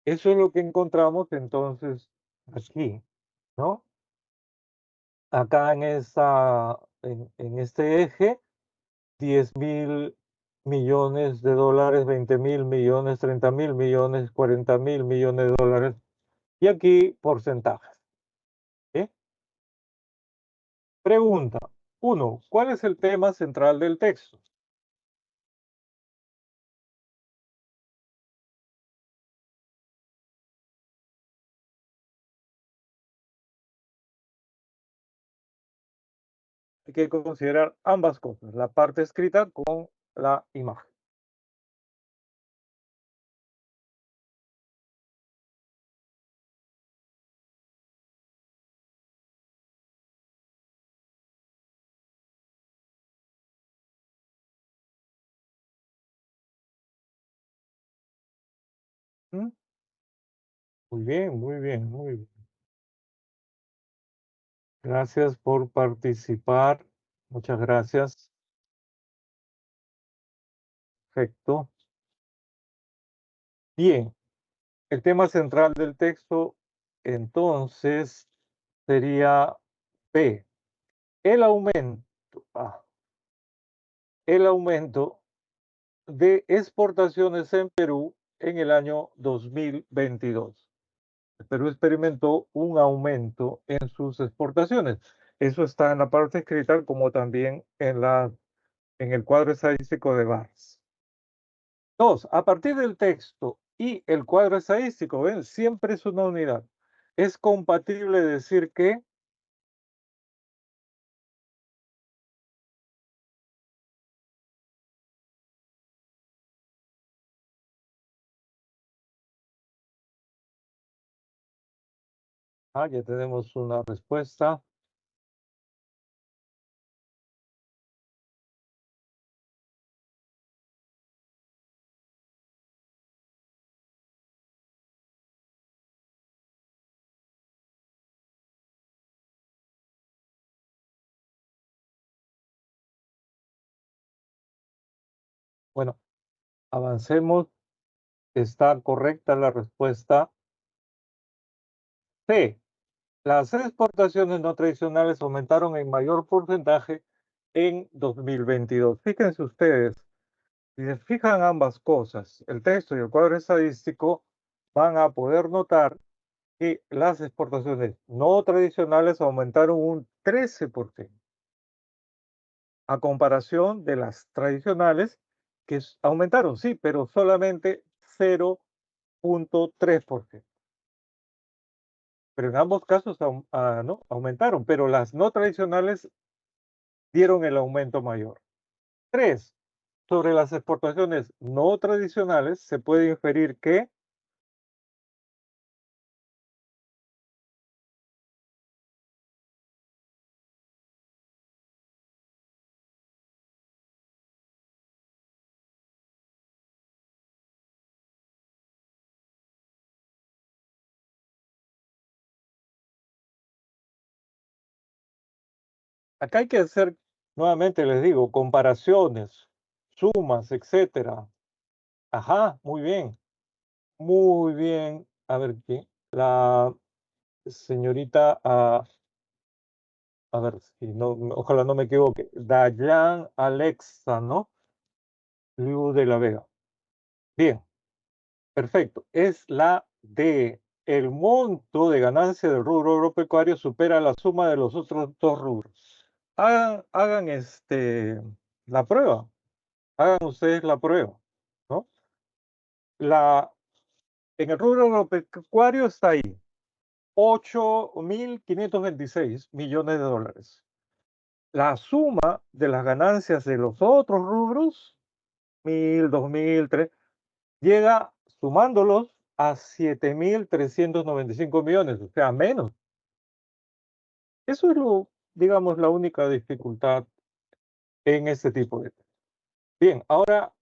Eso es lo que encontramos entonces aquí, ¿no? Acá en este eje, 10.000 millones de dólares, 20.000 millones, 30.000 millones, 40.000 millones de dólares, y aquí porcentajes. ¿Sí? Pregunta 1. ¿Cuál es el tema central del texto? Hay que considerar ambas cosas, la parte escrita con la imagen. ¿Mm? Muy bien, muy bien, muy bien. Gracias por participar. Muchas gracias. Perfecto. Bien, el tema central del texto entonces sería B. El aumento, el aumento de exportaciones en Perú en el año 2022. El Perú experimentó un aumento en sus exportaciones. Eso está en la parte escrita como también en el cuadro estadístico de Barnes. Dos, a partir del texto y el cuadro estadístico, ven, siempre es una unidad. Es compatible decir que ya tenemos una respuesta. Bueno, avancemos. Está correcta la respuesta C. Las exportaciones no tradicionales aumentaron en mayor porcentaje en 2022. Fíjense ustedes, si se fijan ambas cosas, el texto y el cuadro estadístico, van a poder notar que las exportaciones no tradicionales aumentaron un 13%, a comparación de las tradicionales que aumentaron, sí, pero solamente 0,3%. Pero en ambos casos no, aumentaron, pero las no tradicionales dieron el aumento mayor. Tres, sobre las exportaciones no tradicionales se puede inferir que acá hay que hacer, nuevamente les digo, comparaciones, sumas, etcétera. Ajá, muy bien, muy bien. A ver, ¿quién? La señorita, a ver, si no, ojalá no me equivoque, Dayan Alexa, ¿no? Liu de la Vega. Bien, perfecto. Es la D. El monto de ganancia del rubro agropecuario supera la suma de los otros dos rubros. Hagan la prueba. Hagan ustedes la prueba, ¿no? La, en el rubro agropecuario está ahí, 8.526 millones de dólares. La suma de las ganancias de los otros rubros, 1.000, 2.000, 3, llega sumándolos a 7.395 millones, o sea, menos. Eso es digamos, la única dificultad en este tipo de. Bien, ahora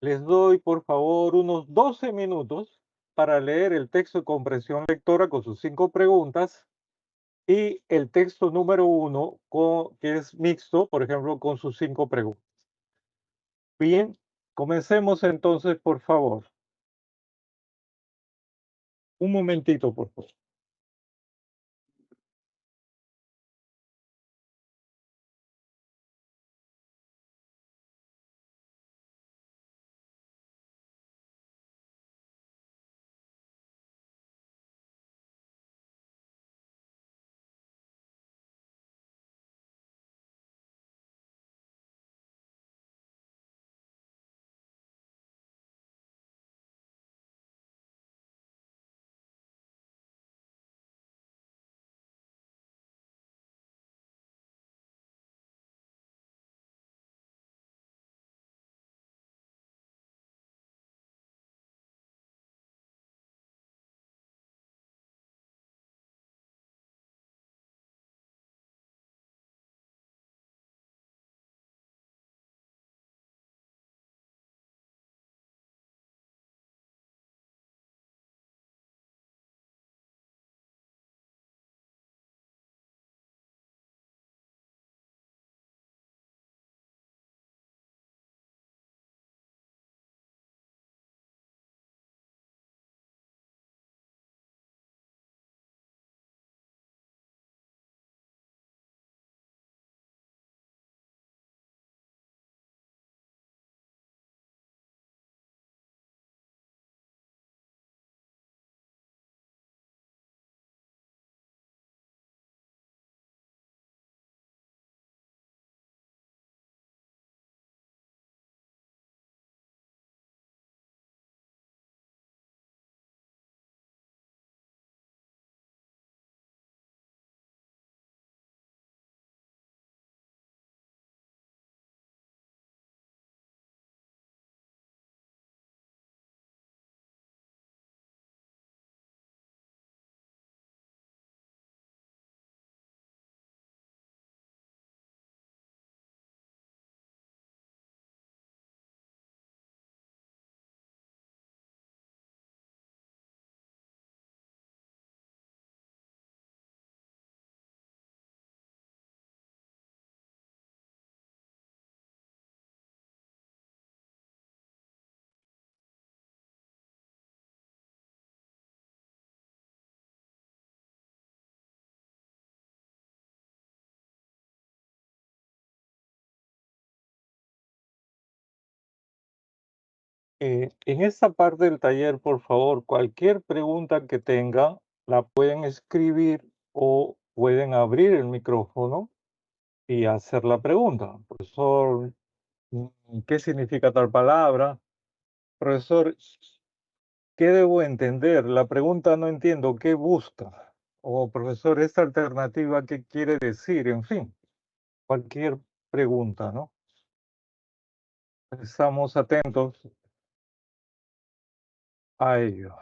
les doy, por favor, unos 12 minutos para leer el texto de comprensión lectora con sus 5 preguntas y el texto número 1, que es mixto, por ejemplo, con sus 5 preguntas. Bien, comencemos entonces, por favor. Un momentito, por favor. En esta parte del taller, por favor, cualquier pregunta que tengan, la pueden escribir o pueden abrir el micrófono y hacer la pregunta. Profesor, ¿qué significa tal palabra? Profesor, ¿qué debo entender? La pregunta no entiendo, ¿qué busca? O profesor, esta alternativa, ¿qué quiere decir? En fin, cualquier pregunta, ¿no? Estamos atentos a ello.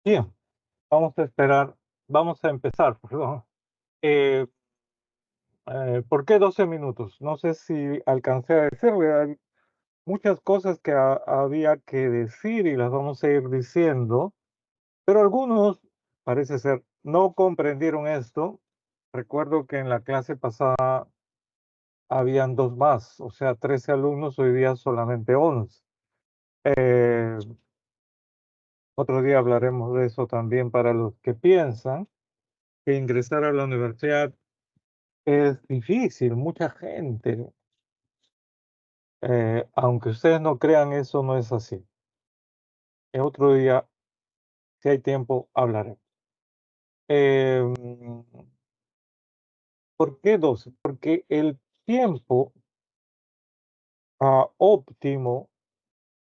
Bien, vamos a esperar, vamos a empezar, perdón. Eh, ¿Por qué 12 minutos? No sé si alcancé a decirle, hay muchas cosas que había que decir y las vamos a ir diciendo, pero algunos, parece ser, no comprendieron esto. Recuerdo que en la clase pasada habían dos más, o sea, 13 alumnos, hoy día solamente 11. Eh, Otro día hablaremos de eso también para los que piensan que ingresar a la universidad es difícil, mucha gente, aunque ustedes no crean, eso no es así. En otro día, si hay tiempo, hablaré. Em, ¿Por qué 12? Porque el tiempo óptimo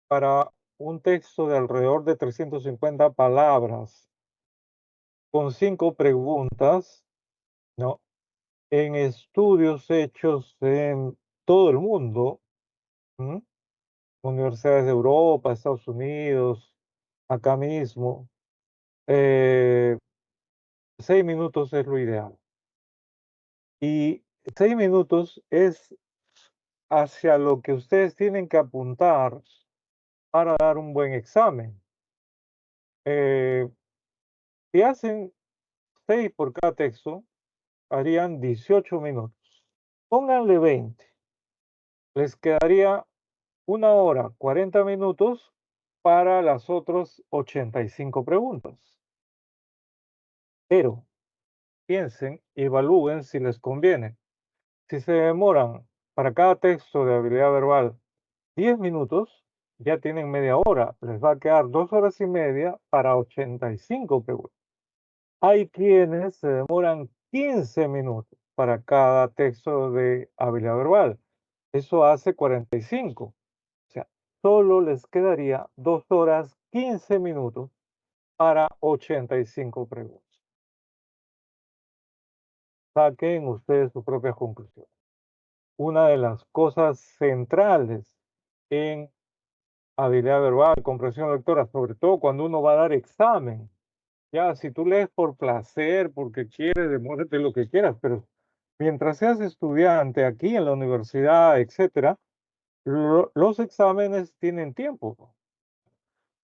para un texto de alrededor de 350 palabras con 5 preguntas, ¿no? En estudios hechos en todo el mundo, ¿m? Universidades de Europa, Estados Unidos, acá mismo, eh, 6 minutos es lo ideal. Y 6 minutos es hacia lo que ustedes tienen que apuntar para dar un buen examen. Eh, si hacen 6 por cada texto, harían 18 minutos. Pónganle 20, les quedaría 1 hora, 40 minutos para las otras 85 preguntas. Pero piensen, evalúen si les conviene. Si se demoran para cada texto de habilidad verbal 10 minutos, ya tienen media hora. Les va a quedar 2 horas y media para 85 preguntas. Hay quienes se demoran 15 minutos para cada texto de habilidad verbal. Eso hace 45. O sea, solo les quedaría 2 horas 15 minutos para 85 preguntas. Saquen ustedes sus propias conclusiones. Una de las cosas centrales en habilidad verbal, comprensión lectora, sobre todo cuando uno va a dar examen. Ya, si tú lees por placer, porque quieres, demórate lo que quieras, pero mientras seas estudiante aquí en la universidad, etcétera, los exámenes tienen tiempo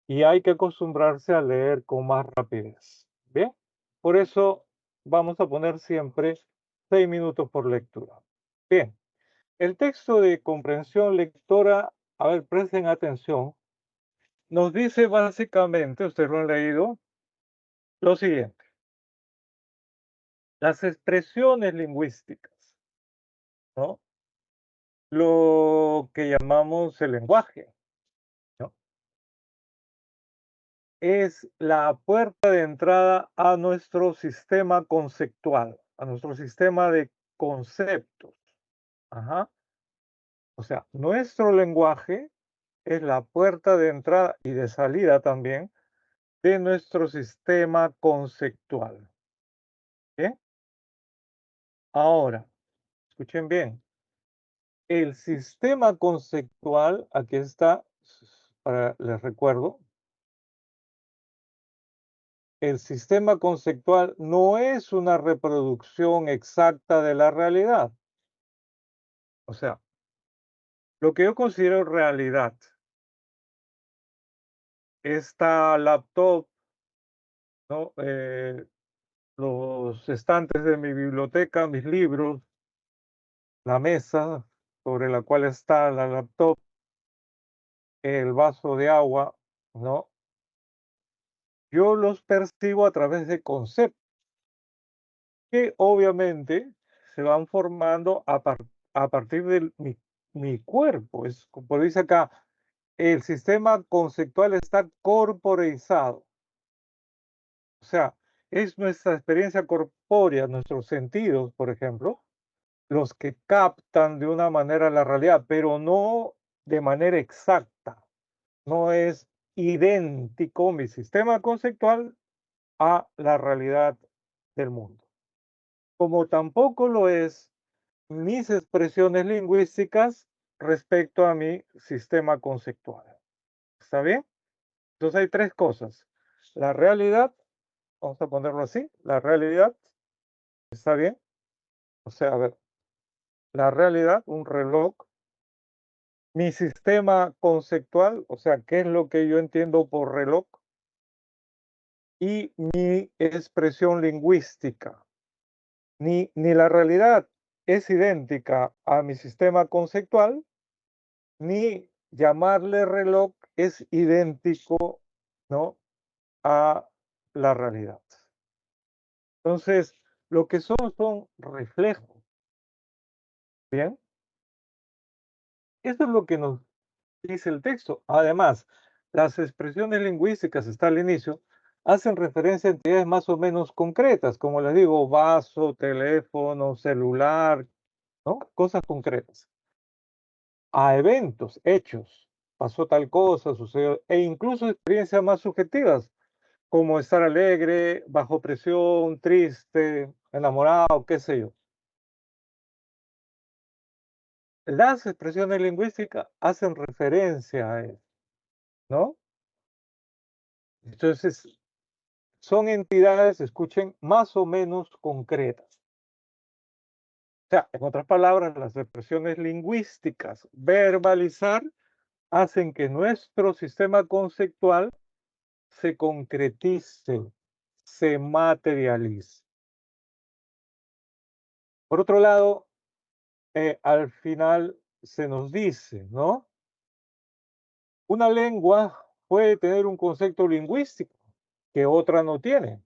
y hay que acostumbrarse a leer con más rapidez. Bien, por eso vamos a poner siempre 6 minutos por lectura. Bien, el texto de comprensión lectora, a ver, presten atención, nos dice básicamente, ustedes lo han leído, lo siguiente: las expresiones lingüísticas, ¿no? Lo que llamamos el lenguaje, ¿no? Es la puerta de entrada a nuestro sistema conceptual, a nuestro sistema de conceptos. Ajá. O sea, nuestro lenguaje es la puerta de entrada y de salida también de nuestro sistema conceptual. ¿Bien? Ahora, escuchen bien, el sistema conceptual, aquí está, les recuerdo, el sistema conceptual no es una reproducción exacta de la realidad. O sea, lo que yo considero realidad, esta laptop, ¿no? Los estantes de mi biblioteca, mis libros, la mesa sobre la cual está la laptop, el vaso de agua, ¿no? Yo los percibo a través de conceptos que obviamente se van formando a partir de mi cuerpo. Es como dice acá, el sistema conceptual está corporeizado. O sea, es nuestra experiencia corpórea, nuestros sentidos, por ejemplo, los que captan de una manera la realidad, pero no de manera exacta. No es idéntico mi sistema conceptual a la realidad del mundo. Como tampoco lo es mis expresiones lingüísticas respecto a mi sistema conceptual. ¿Está bien? Entonces hay tres cosas. La realidad, vamos a ponerlo así, la realidad, ¿está bien? O sea, a ver, la realidad, un reloj, mi sistema conceptual, o sea, qué es lo que yo entiendo por reloj, y mi expresión lingüística. Ni la realidad es idéntica a mi sistema conceptual, ni llamarle reloj es idéntico, ¿no?, a la realidad. Entonces, lo que son reflejos, ¿bien? Eso es lo que nos dice el texto. Además, las expresiones lingüísticas, está al inicio, hacen referencia a entidades más o menos concretas, como les digo, vaso, teléfono, celular, ¿no? Cosas concretas. A eventos, hechos, pasó tal cosa, sucedió, e incluso experiencias más subjetivas, como estar alegre, bajo presión, triste, enamorado, qué sé yo. Las expresiones lingüísticas hacen referencia a eso, ¿no? Entonces, son entidades, escuchen, más o menos concretas. O sea, en otras palabras, las expresiones lingüísticas, verbalizar, hacen que nuestro sistema conceptual se concretice, se materialice. Por otro lado, al final se nos dice, ¿no? Una lengua puede tener un concepto lingüístico que otra no tiene.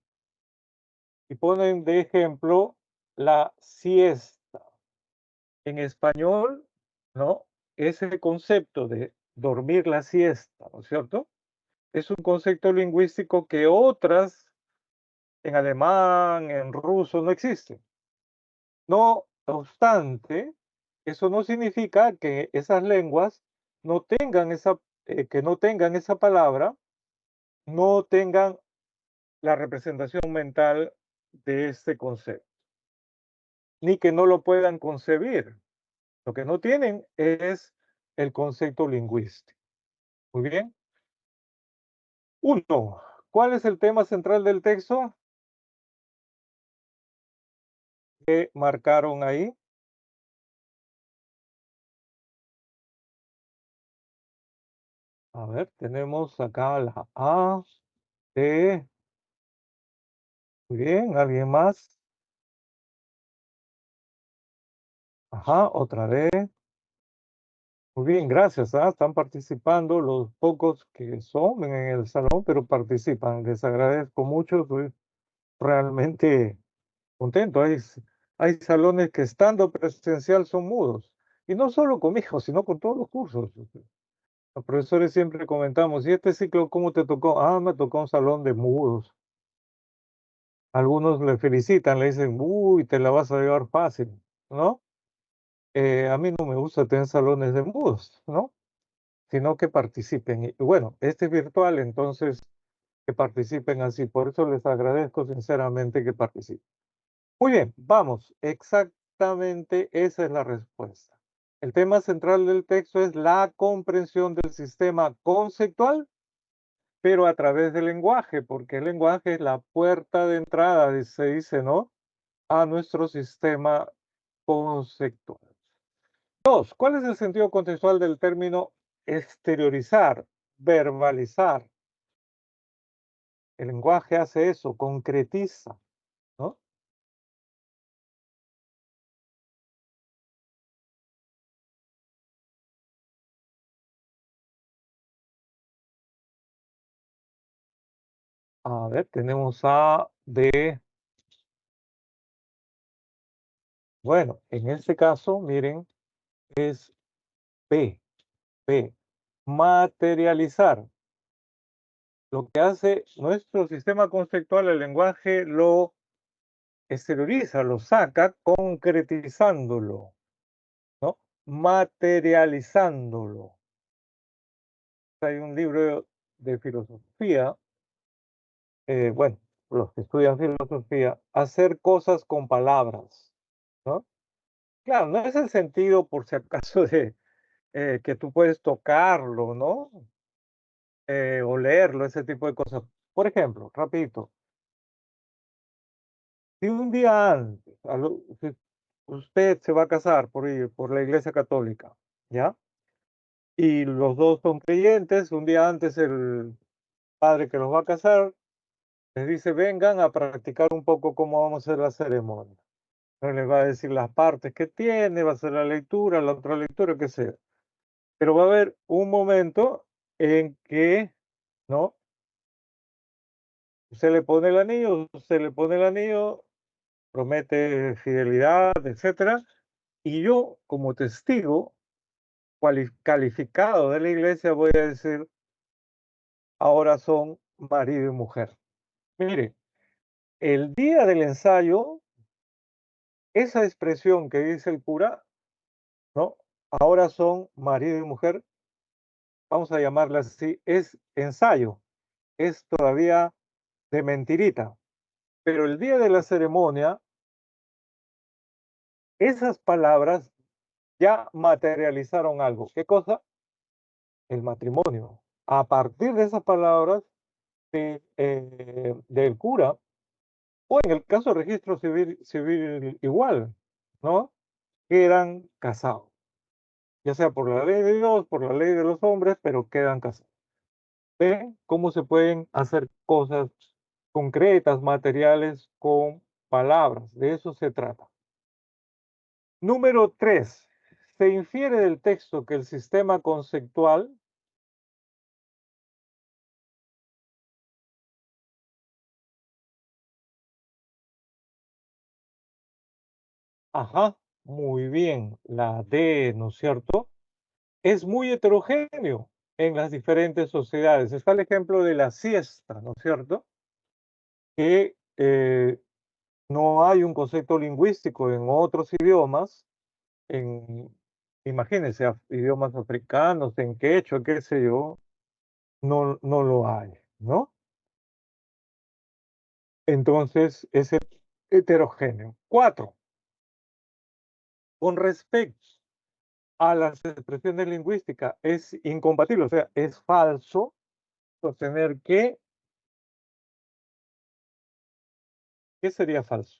Y ponen de ejemplo la siesta. En español, ¿no? Ese concepto de dormir la siesta, ¿no es cierto? Es un concepto lingüístico que otras en alemán, en ruso, no existen. No obstante, eso no significa que esas lenguas no tengan que no tengan esa palabra, no tengan la representación mental de este concepto, ni que no lo puedan concebir. Lo que no tienen es el concepto lingüístico. Muy bien. Uno, ¿cuál es el tema central del texto que marcaron ahí? A ver, tenemos acá la A, T. Muy bien, ¿alguien más? Ajá, otra vez. Muy bien, gracias. Están participando los pocos que son en el salón, pero participan. Les agradezco mucho. Estoy realmente contento. Hay salones que estando presencial son mudos. Y no solo conmigo, sino con todos los cursos. Los profesores siempre comentamos, ¿y este ciclo cómo te tocó? Me tocó un salón de mudos. Algunos le felicitan, le dicen, uy, te la vas a llevar fácil, ¿no? A mí no me gusta tener salones de mudos, ¿no? Sino que participen. Y bueno, este es virtual, entonces que participen así. Por eso les agradezco sinceramente que participen. Muy bien, vamos. Exactamente esa es la respuesta. El tema central del texto es la comprensión del sistema conceptual, pero a través del lenguaje, porque el lenguaje es la puerta de entrada, se dice, ¿no?, a nuestro sistema conceptual. Dos, ¿cuál es el sentido contextual del término exteriorizar, verbalizar? El lenguaje hace eso, concretiza, ¿no? A ver, tenemos A, B. Bueno, en este caso, miren, es B, B. Materializar. Lo que hace nuestro sistema conceptual, el lenguaje lo exterioriza, lo saca concretizándolo, ¿no? Materializándolo. Hay un libro de filosofía, bueno, los que estudian filosofía, hacer cosas con palabras, ¿no? Claro, no es el sentido, por si acaso, de que tú puedes tocarlo, ¿no? Olerlo, ese tipo de cosas. Por ejemplo, rapidito, si un día antes, si usted se va a casar por la Iglesia Católica, ¿ya? Y los dos son creyentes, un día antes el padre que los va a casar les dice: vengan a practicar un poco cómo vamos a hacer la ceremonia. Entonces les va a decir las partes que tiene, va a hacer la lectura, la otra lectura, qué sea. Pero va a haber un momento en que, ¿no? Usted le pone el anillo, promete fidelidad, etcétera, y yo, como testigo calificado de la iglesia, voy a decir: ahora son marido y mujer. Mire, el día del ensayo, esa expresión que dice el cura, ¿no? Ahora son marido y mujer, vamos a llamarla así, es ensayo, es todavía de mentirita. Pero el día de la ceremonia, esas palabras ya materializaron algo. ¿Qué cosa? El matrimonio. A partir de esas palabras del cura, o en el caso de registro civil igual, ¿no? Quedan casados, ya sea por la ley de Dios, por la ley de los hombres, pero quedan casados. ¿Ven cómo se pueden hacer cosas concretas, materiales, con palabras? De eso se trata. Número 3. Se infiere del texto que el sistema conceptual, ajá, muy bien, la D, ¿no es cierto? Es muy heterogéneo en las diferentes sociedades. Está el ejemplo de la siesta, ¿no es cierto? Que no hay un concepto lingüístico en otros idiomas, en, imagínense, idiomas africanos, en quechua, qué sé yo, no, no lo hay, ¿no? Entonces, es heterogéneo. 4. Con respecto a las expresiones lingüísticas, es incompatible, o sea, es falso sostener que, ¿qué sería falso?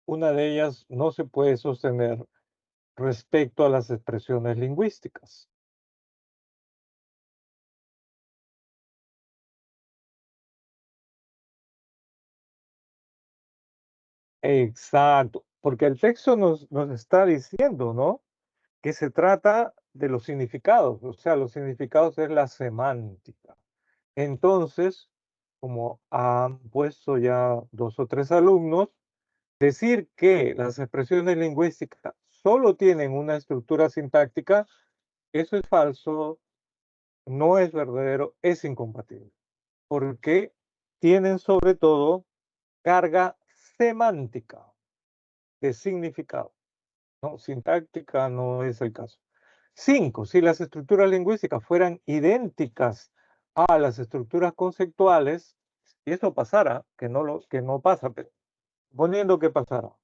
Una de ellas no se puede sostener respecto a las expresiones lingüísticas. Exacto, porque el texto nos está diciendo, ¿no? Que se trata de los significados, o sea, los significados es la semántica. Entonces, como han puesto ya 2 o 3 alumnos, decir que las expresiones lingüísticas solo tienen una estructura sintáctica, eso es falso, no es verdadero, es incompatible, porque tienen sobre todo carga semántica de significado, ¿no? Sintáctica no es el caso. 5. Si las estructuras lingüísticas fueran idénticas a las estructuras conceptuales, si eso pasara, que no pasa, pero poniendo que pasara.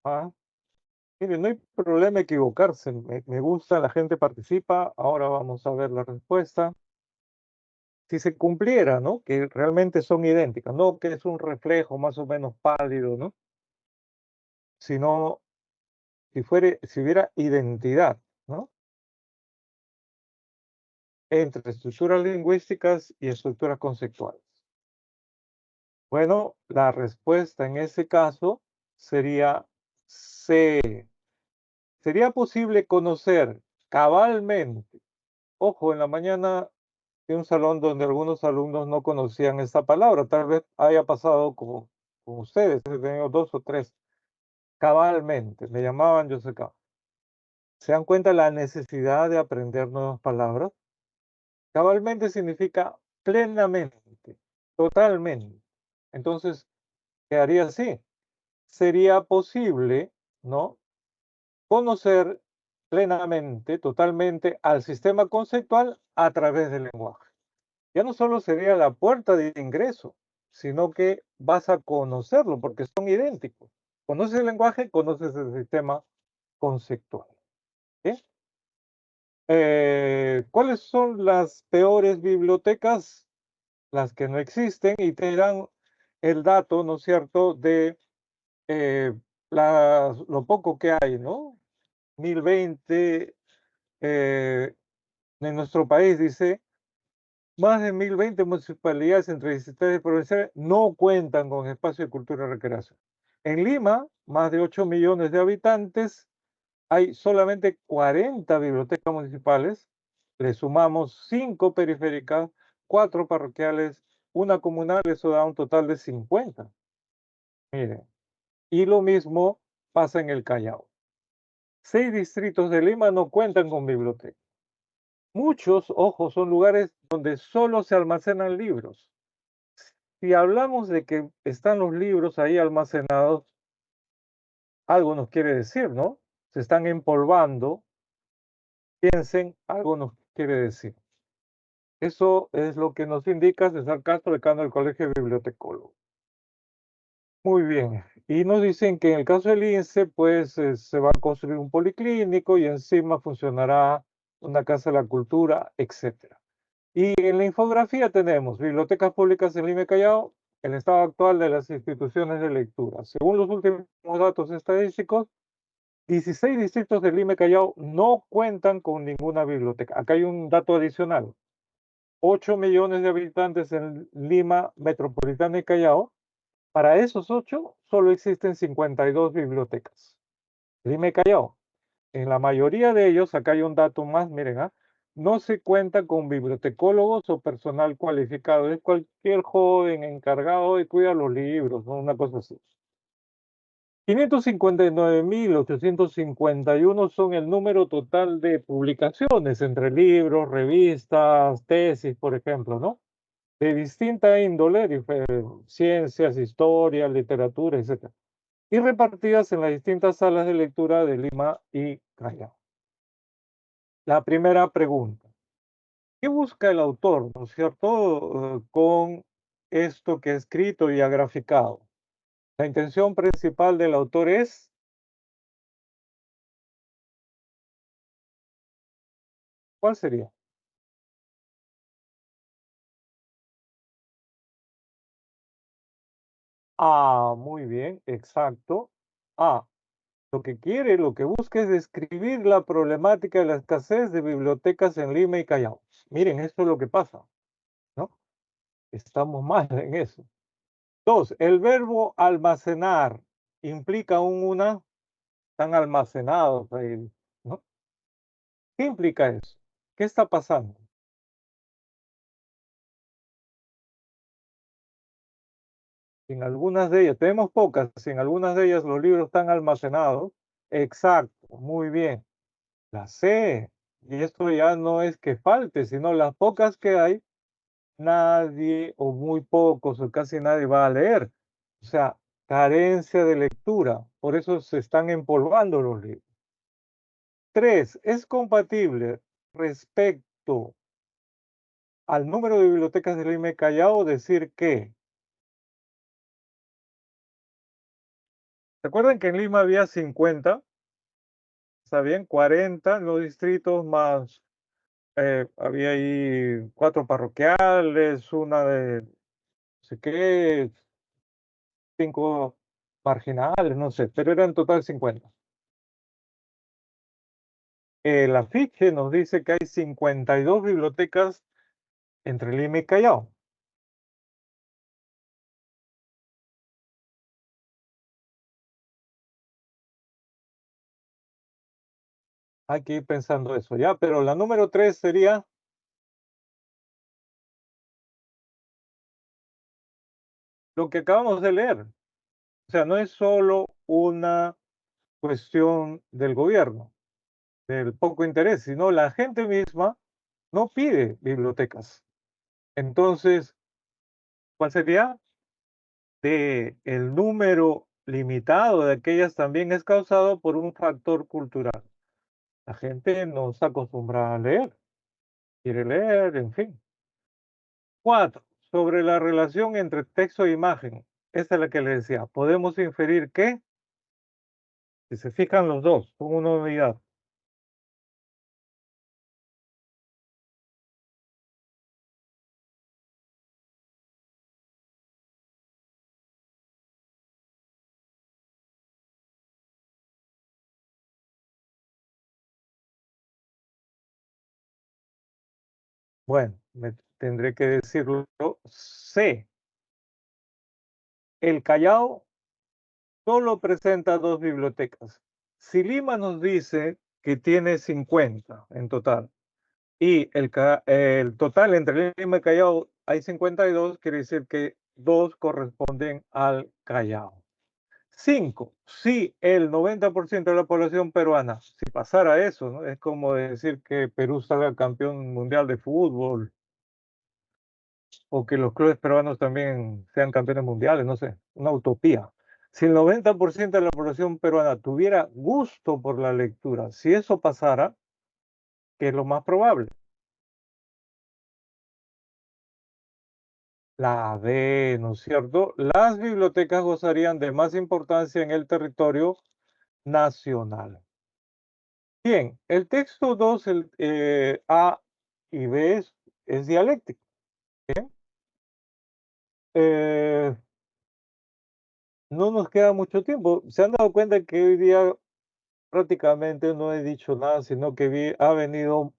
Ah, mire, no hay problema equivocarse. Me gusta, la gente participa. Ahora vamos a ver la respuesta. Si se cumpliera, ¿no? Que realmente son idénticas, no que es un reflejo más o menos pálido, ¿no? Sino si hubiera identidad, ¿no? Entre estructuras lingüísticas y estructuras conceptuales. Bueno, la respuesta en ese caso sería C. ¿Sería posible conocer cabalmente? Ojo, en la mañana de un salón donde algunos alumnos no conocían esta palabra, tal vez haya pasado como con ustedes, he tenido 2 o 3. Cabalmente, me llamaban yo sé. ¿Se dan cuenta la necesidad de aprender nuevas palabras? Cabalmente significa plenamente, totalmente. Entonces, quedaría así. Sería posible, ¿no? Conocer plenamente, totalmente al sistema conceptual a través del lenguaje. Ya no solo sería la puerta de ingreso, sino que vas a conocerlo porque son idénticos. Conoces el lenguaje, conoces el sistema conceptual. ¿Sí? ¿Cuáles son las peores bibliotecas? Las que no existen y te dan el dato, ¿no es cierto?, de eh, lo poco que hay, ¿no? 1020 en nuestro país dice, más de 1020 municipalidades entre 17 provinciales no cuentan con espacio de cultura y recreación. En Lima, más de 8 millones de habitantes, hay solamente 40 bibliotecas municipales, le sumamos 5 periféricas, 4 parroquiales, una comunal, eso da un total de 50. Miren, y lo mismo pasa en el Callao. 6 distritos de Lima no cuentan con biblioteca. Muchos, ojo, son lugares donde solo se almacenan libros. Si hablamos de que están los libros ahí almacenados, algo nos quiere decir, ¿no? Se están empolvando, piensen, algo nos quiere decir. Eso es lo que nos indica César Castro, decano del Colegio de Bibliotecólogos. Muy bien. Y nos dicen que en el caso del INSE, pues se va a construir un policlínico y encima funcionará una casa de la cultura, etcétera. Y en la infografía tenemos bibliotecas públicas en Lima y Callao, el estado actual de las instituciones de lectura. Según los últimos datos estadísticos, 16 distritos de Lima y Callao no cuentan con ninguna biblioteca. Acá hay un dato adicional. 8 millones de habitantes en Lima metropolitana y Callao. Para esos 8 solo existen 52 bibliotecas. Lima y Callao. En la mayoría de ellos, acá hay un dato más, miren, no se cuenta con bibliotecólogos o personal cualificado. Es cualquier joven encargado de cuidar los libros, ¿no? Una cosa así. 559.851 son el número total de publicaciones entre libros, revistas, tesis, por ejemplo, ¿no? De distinta índole, ciencias, historia, literatura, etc. Y repartidas en las distintas salas de lectura de Lima y Callao. La primera pregunta. ¿Qué busca el autor, no es cierto, con esto que ha escrito y ha graficado? La intención principal del autor es, ¿cuál sería? Ah, muy bien, exacto. Ah, lo que quiere, lo que busca es describir la problemática de la escasez de bibliotecas en Lima y Callao. Miren, esto es lo que pasa, ¿no? Estamos mal en eso. Dos, el verbo almacenar implica una, están almacenados ahí, ¿no? ¿Qué implica eso? ¿Qué está pasando? En algunas de ellas, tenemos pocas, en algunas de ellas los libros están almacenados. Exacto, muy bien. La sé. Y esto ya no es que falte, sino las pocas que hay, nadie o muy pocos o casi nadie va a leer. O sea, carencia de lectura. Por eso se están empolvando los libros. Tres, es compatible respecto al número de bibliotecas del IME Callao decir que, ¿recuerdan que en Lima había 50? Está bien, 40 en los distritos más, había ahí 4 parroquiales, una de no sé qué, 5 marginales, no sé, pero eran en total 50. El afiche nos dice que hay 52 bibliotecas entre Lima y Callao. Hay que ir pensando eso, ¿ya? Pero la número 3 sería lo que acabamos de leer. O sea, no es solo una cuestión del gobierno, del poco interés, sino la gente misma no pide bibliotecas. Entonces, ¿cuál sería? El número limitado de aquellas también es causado por un factor cultural. La gente no se acostumbra a leer, quiere leer, en fin. 4. Sobre la relación entre texto e imagen. Esta es la que le decía. Podemos inferir que, si se fijan los dos, son una unidad. Bueno, me tendré que decirlo. C. El Callao solo presenta dos bibliotecas. Si Lima nos dice que tiene 50 en total y el total entre Lima y Callao hay 52, quiere decir que dos corresponden al Callao. 5. Si el 90% de la población peruana, si pasara eso, ¿no? Es como decir que Perú salga campeón mundial de fútbol o que los clubes peruanos también sean campeones mundiales, no sé, una utopía. Si el 90% de la población peruana tuviera gusto por la lectura, si eso pasara, ¿qué es lo más probable? La D, ¿no es cierto? Las bibliotecas gozarían de más importancia en el territorio nacional. Bien, el texto 2, A y B es dialéctico. ¿Bien? Eh, no nos queda mucho tiempo. ¿Se han dado cuenta que hoy día prácticamente no he dicho nada, sino que ha venido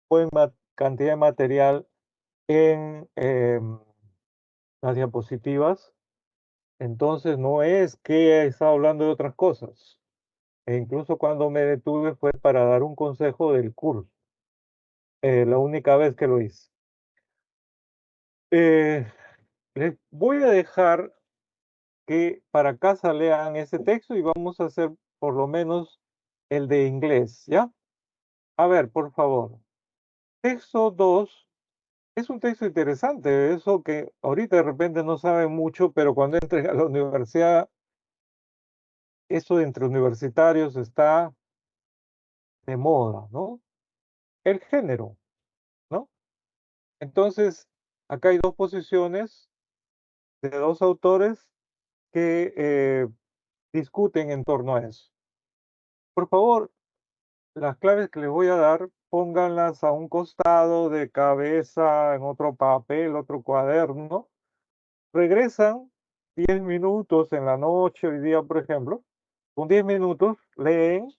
buena cantidad de material en las diapositivas? Entonces no es que he estado hablando de otras cosas. E incluso cuando me detuve fue para dar un consejo del curso, la única vez que lo hice. Eh, Les voy a dejar que para casa lean ese texto y vamos a hacer por lo menos el de inglés, ¿ya? A ver, por favor. Texto 2 es un texto interesante, eso que ahorita de repente no saben mucho, pero cuando entren a la universidad, eso de entre universitarios está de moda, ¿no? El género, ¿no? Entonces, acá hay dos posiciones de dos autores que discuten en torno a eso. Por favor, las claves que les voy a dar, pónganlas a un costado de cabeza, en otro papel, otro cuaderno. Regresan 10 minutos en la noche, hoy día, por ejemplo. Con 10 minutos leen,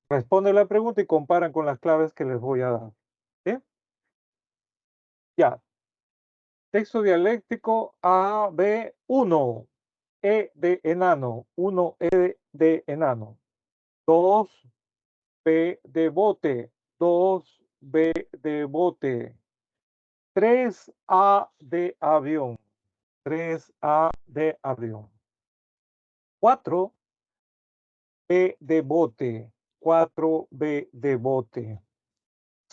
responden la pregunta y comparan con las claves que les voy a dar. ¿Sí? Ya. Texto dialéctico A, B, 1. E de enano. 1 E de enano. 2 B de bote. 2 B de bote. 3A de avión. 3A de avión. 4 B de bote. 4B de bote.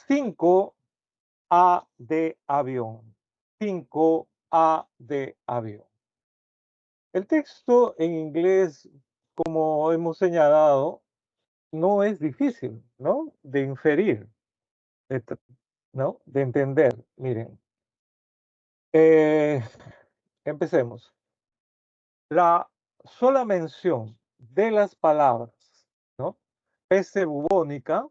5A de avión. 5A de avión. El texto en inglés, como hemos señalado, no es difícil, ¿no? De inferir, de, ¿no? De entender. Miren, eh, empecemos. La sola mención de las palabras, ¿no? Peste bubónica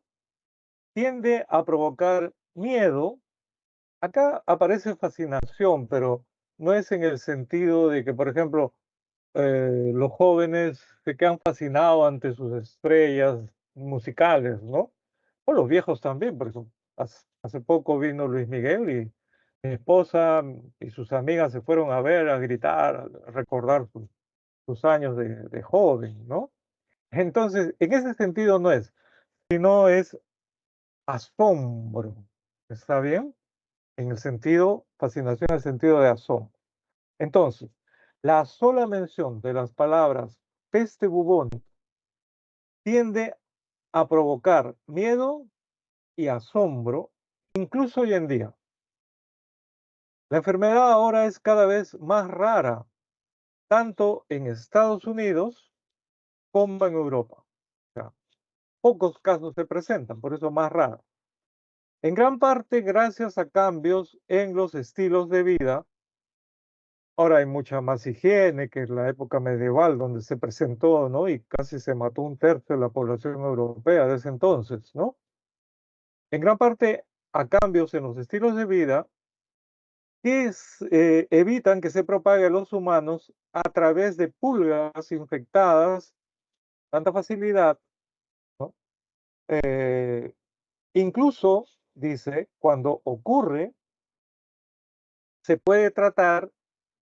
tiende a provocar miedo. Acá aparece fascinación, pero no es en el sentido de que, por ejemplo, los jóvenes se quedan fascinados ante sus estrellas musicales, ¿no? O los viejos también, porque hace poco vino Luis Miguel y mi esposa y sus amigas se fueron a ver, a gritar, a recordar sus años de joven, ¿no? Entonces, en ese sentido no es, sino es asombro, ¿está bien? En el sentido, fascinación en el sentido de asombro. Entonces, la sola mención de las palabras peste bubónica tiende a provocar miedo y asombro, incluso hoy en día. La enfermedad ahora es cada vez más rara, tanto en Estados Unidos como en Europa. O sea, pocos casos se presentan, por eso más rara. En gran parte gracias a cambios en los estilos de vida. Ahora hay mucha más higiene que en la época medieval, donde se presentó, ¿no? Y casi se mató un tercio de la población europea de ese entonces, ¿no? En gran parte a cambios en los estilos de vida que evitan que se propague a los humanos a través de pulgas infectadas, tanta facilidad, ¿no? Eh, Incluso, dice, cuando ocurre, se puede tratar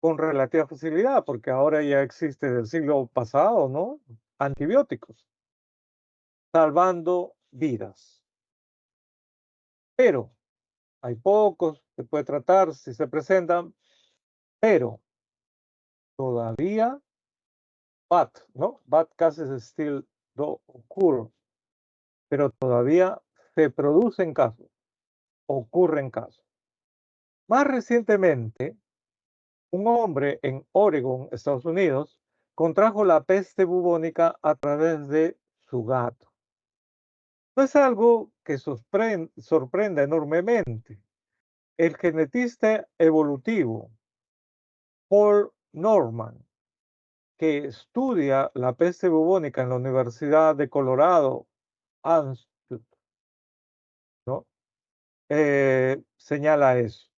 con relativa facilidad, porque ahora ya existe del siglo pasado, ¿no? Antibióticos, salvando vidas. Pero hay pocos, se puede tratar si se presentan, pero todavía ¿no? Bad cases still do occur, pero todavía se producen casos, ocurren casos. Más recientemente, un hombre en Oregon, Estados Unidos, contrajo la peste bubónica a través de su gato. No es algo que sorprenda enormemente. El genetista evolutivo Paul Norman, que estudia la peste bubónica en la Universidad de Colorado, ¿no? Señala eso.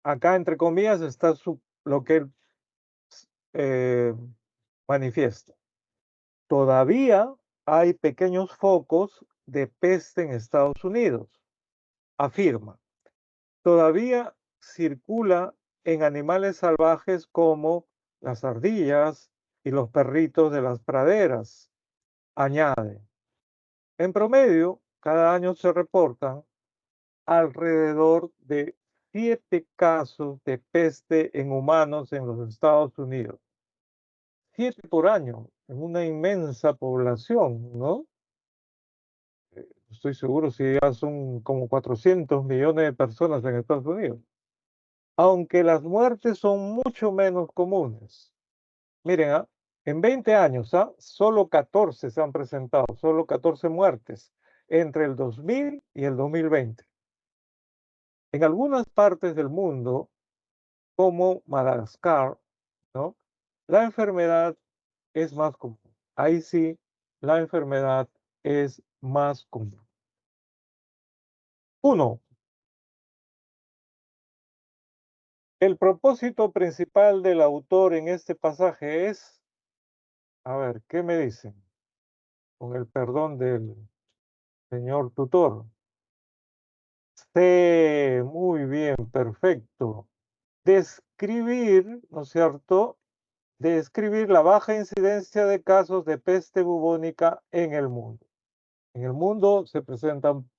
Acá, entre comillas, está lo que él eh, manifiesta. Todavía hay pequeños focos de peste en Estados Unidos, afirma. Todavía circula en animales salvajes como las ardillas y los perritos de las praderas, añade. En promedio, cada año se reportan alrededor de 7 casos de peste en humanos en los Estados Unidos. 7 por año, en una inmensa población, ¿no? Estoy seguro si ya son como 400 millones de personas en Estados Unidos. Aunque las muertes son mucho menos comunes. Miren, en 20 años, solo 14 se han presentado, solo 14 muertes entre el 2000 y el 2020. En algunas partes del mundo, como Madagascar, ¿no? La enfermedad es más común. Ahí sí, la enfermedad es más común. Uno, el propósito principal del autor en este pasaje es, a ver, ¿qué me dicen? Con el perdón del señor tutor. Sí, muy bien, perfecto. Describir, ¿no es cierto? Describir la baja incidencia de casos de peste bubónica en el mundo. En el mundo se presentan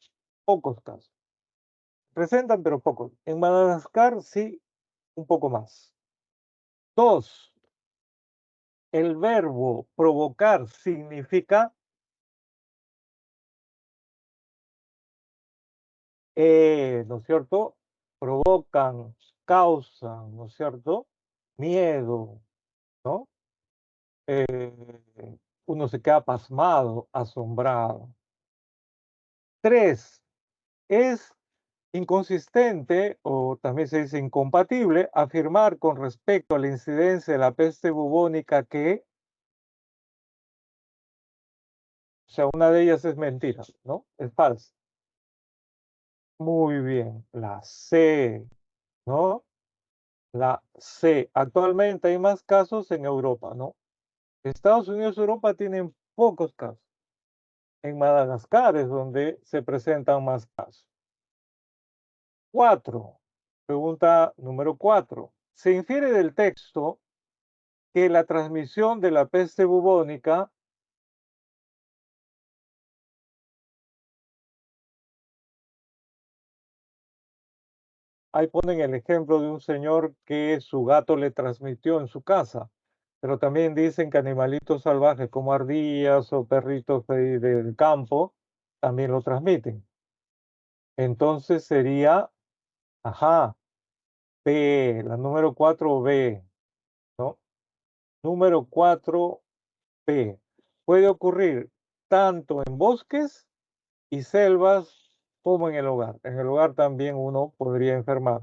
pocos casos. Presentan, pero pocos. En Madagascar sí, un poco más. Dos, el verbo provocar significa, ¿no es cierto? Provocan, causan, ¿no es cierto? Miedo, ¿no? Uno se queda pasmado, asombrado. Tres, es inconsistente o también se dice incompatible afirmar con respecto a la incidencia de la peste bubónica que, o sea, una de ellas es mentira, ¿no? Es falsa. Muy bien, la C, ¿no? La C. Actualmente hay más casos en Europa, ¿no? Estados Unidos y Europa tienen pocos casos. En Madagascar es donde se presentan más casos. 4. Pregunta número 4. Se infiere del texto que la transmisión de la peste bubónica, ahí ponen el ejemplo de un señor que su gato le transmitió en su casa, pero también dicen que animalitos salvajes como ardillas o perritos del campo también lo transmiten. Entonces sería Ajá, B, la número 4 B, ¿no? Número 4 B. Puede ocurrir tanto en bosques y selvas como en el hogar. En el hogar también uno podría enfermar.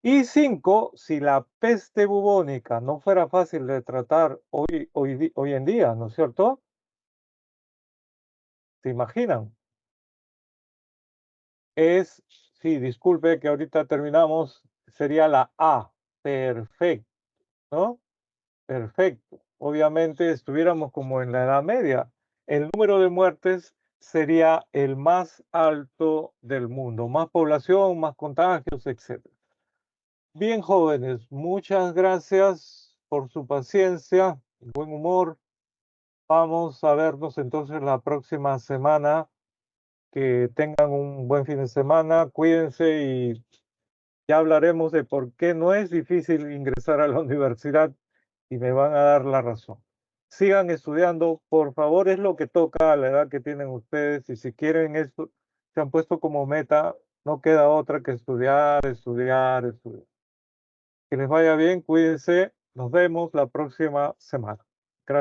Y 5, si la peste bubónica no fuera fácil de tratar hoy en día, ¿no es cierto? ¿Se imaginan? Es, sí, disculpe que ahorita terminamos, sería la A, perfecto, ¿no? Perfecto. Obviamente estuviéramos como en la Edad Media. El número de muertes sería el más alto del mundo, más población, más contagios, etcétera. Bien, jóvenes, muchas gracias por su paciencia y buen humor. Vamos a vernos entonces la próxima semana. Que tengan un buen fin de semana, cuídense y ya hablaremos de por qué no es difícil ingresar a la universidad y me van a dar la razón. Sigan estudiando, por favor, es lo que toca a la edad que tienen ustedes y si quieren esto, se han puesto como meta, no queda otra que estudiar, estudiar, estudiar. Que les vaya bien, cuídense, nos vemos la próxima semana.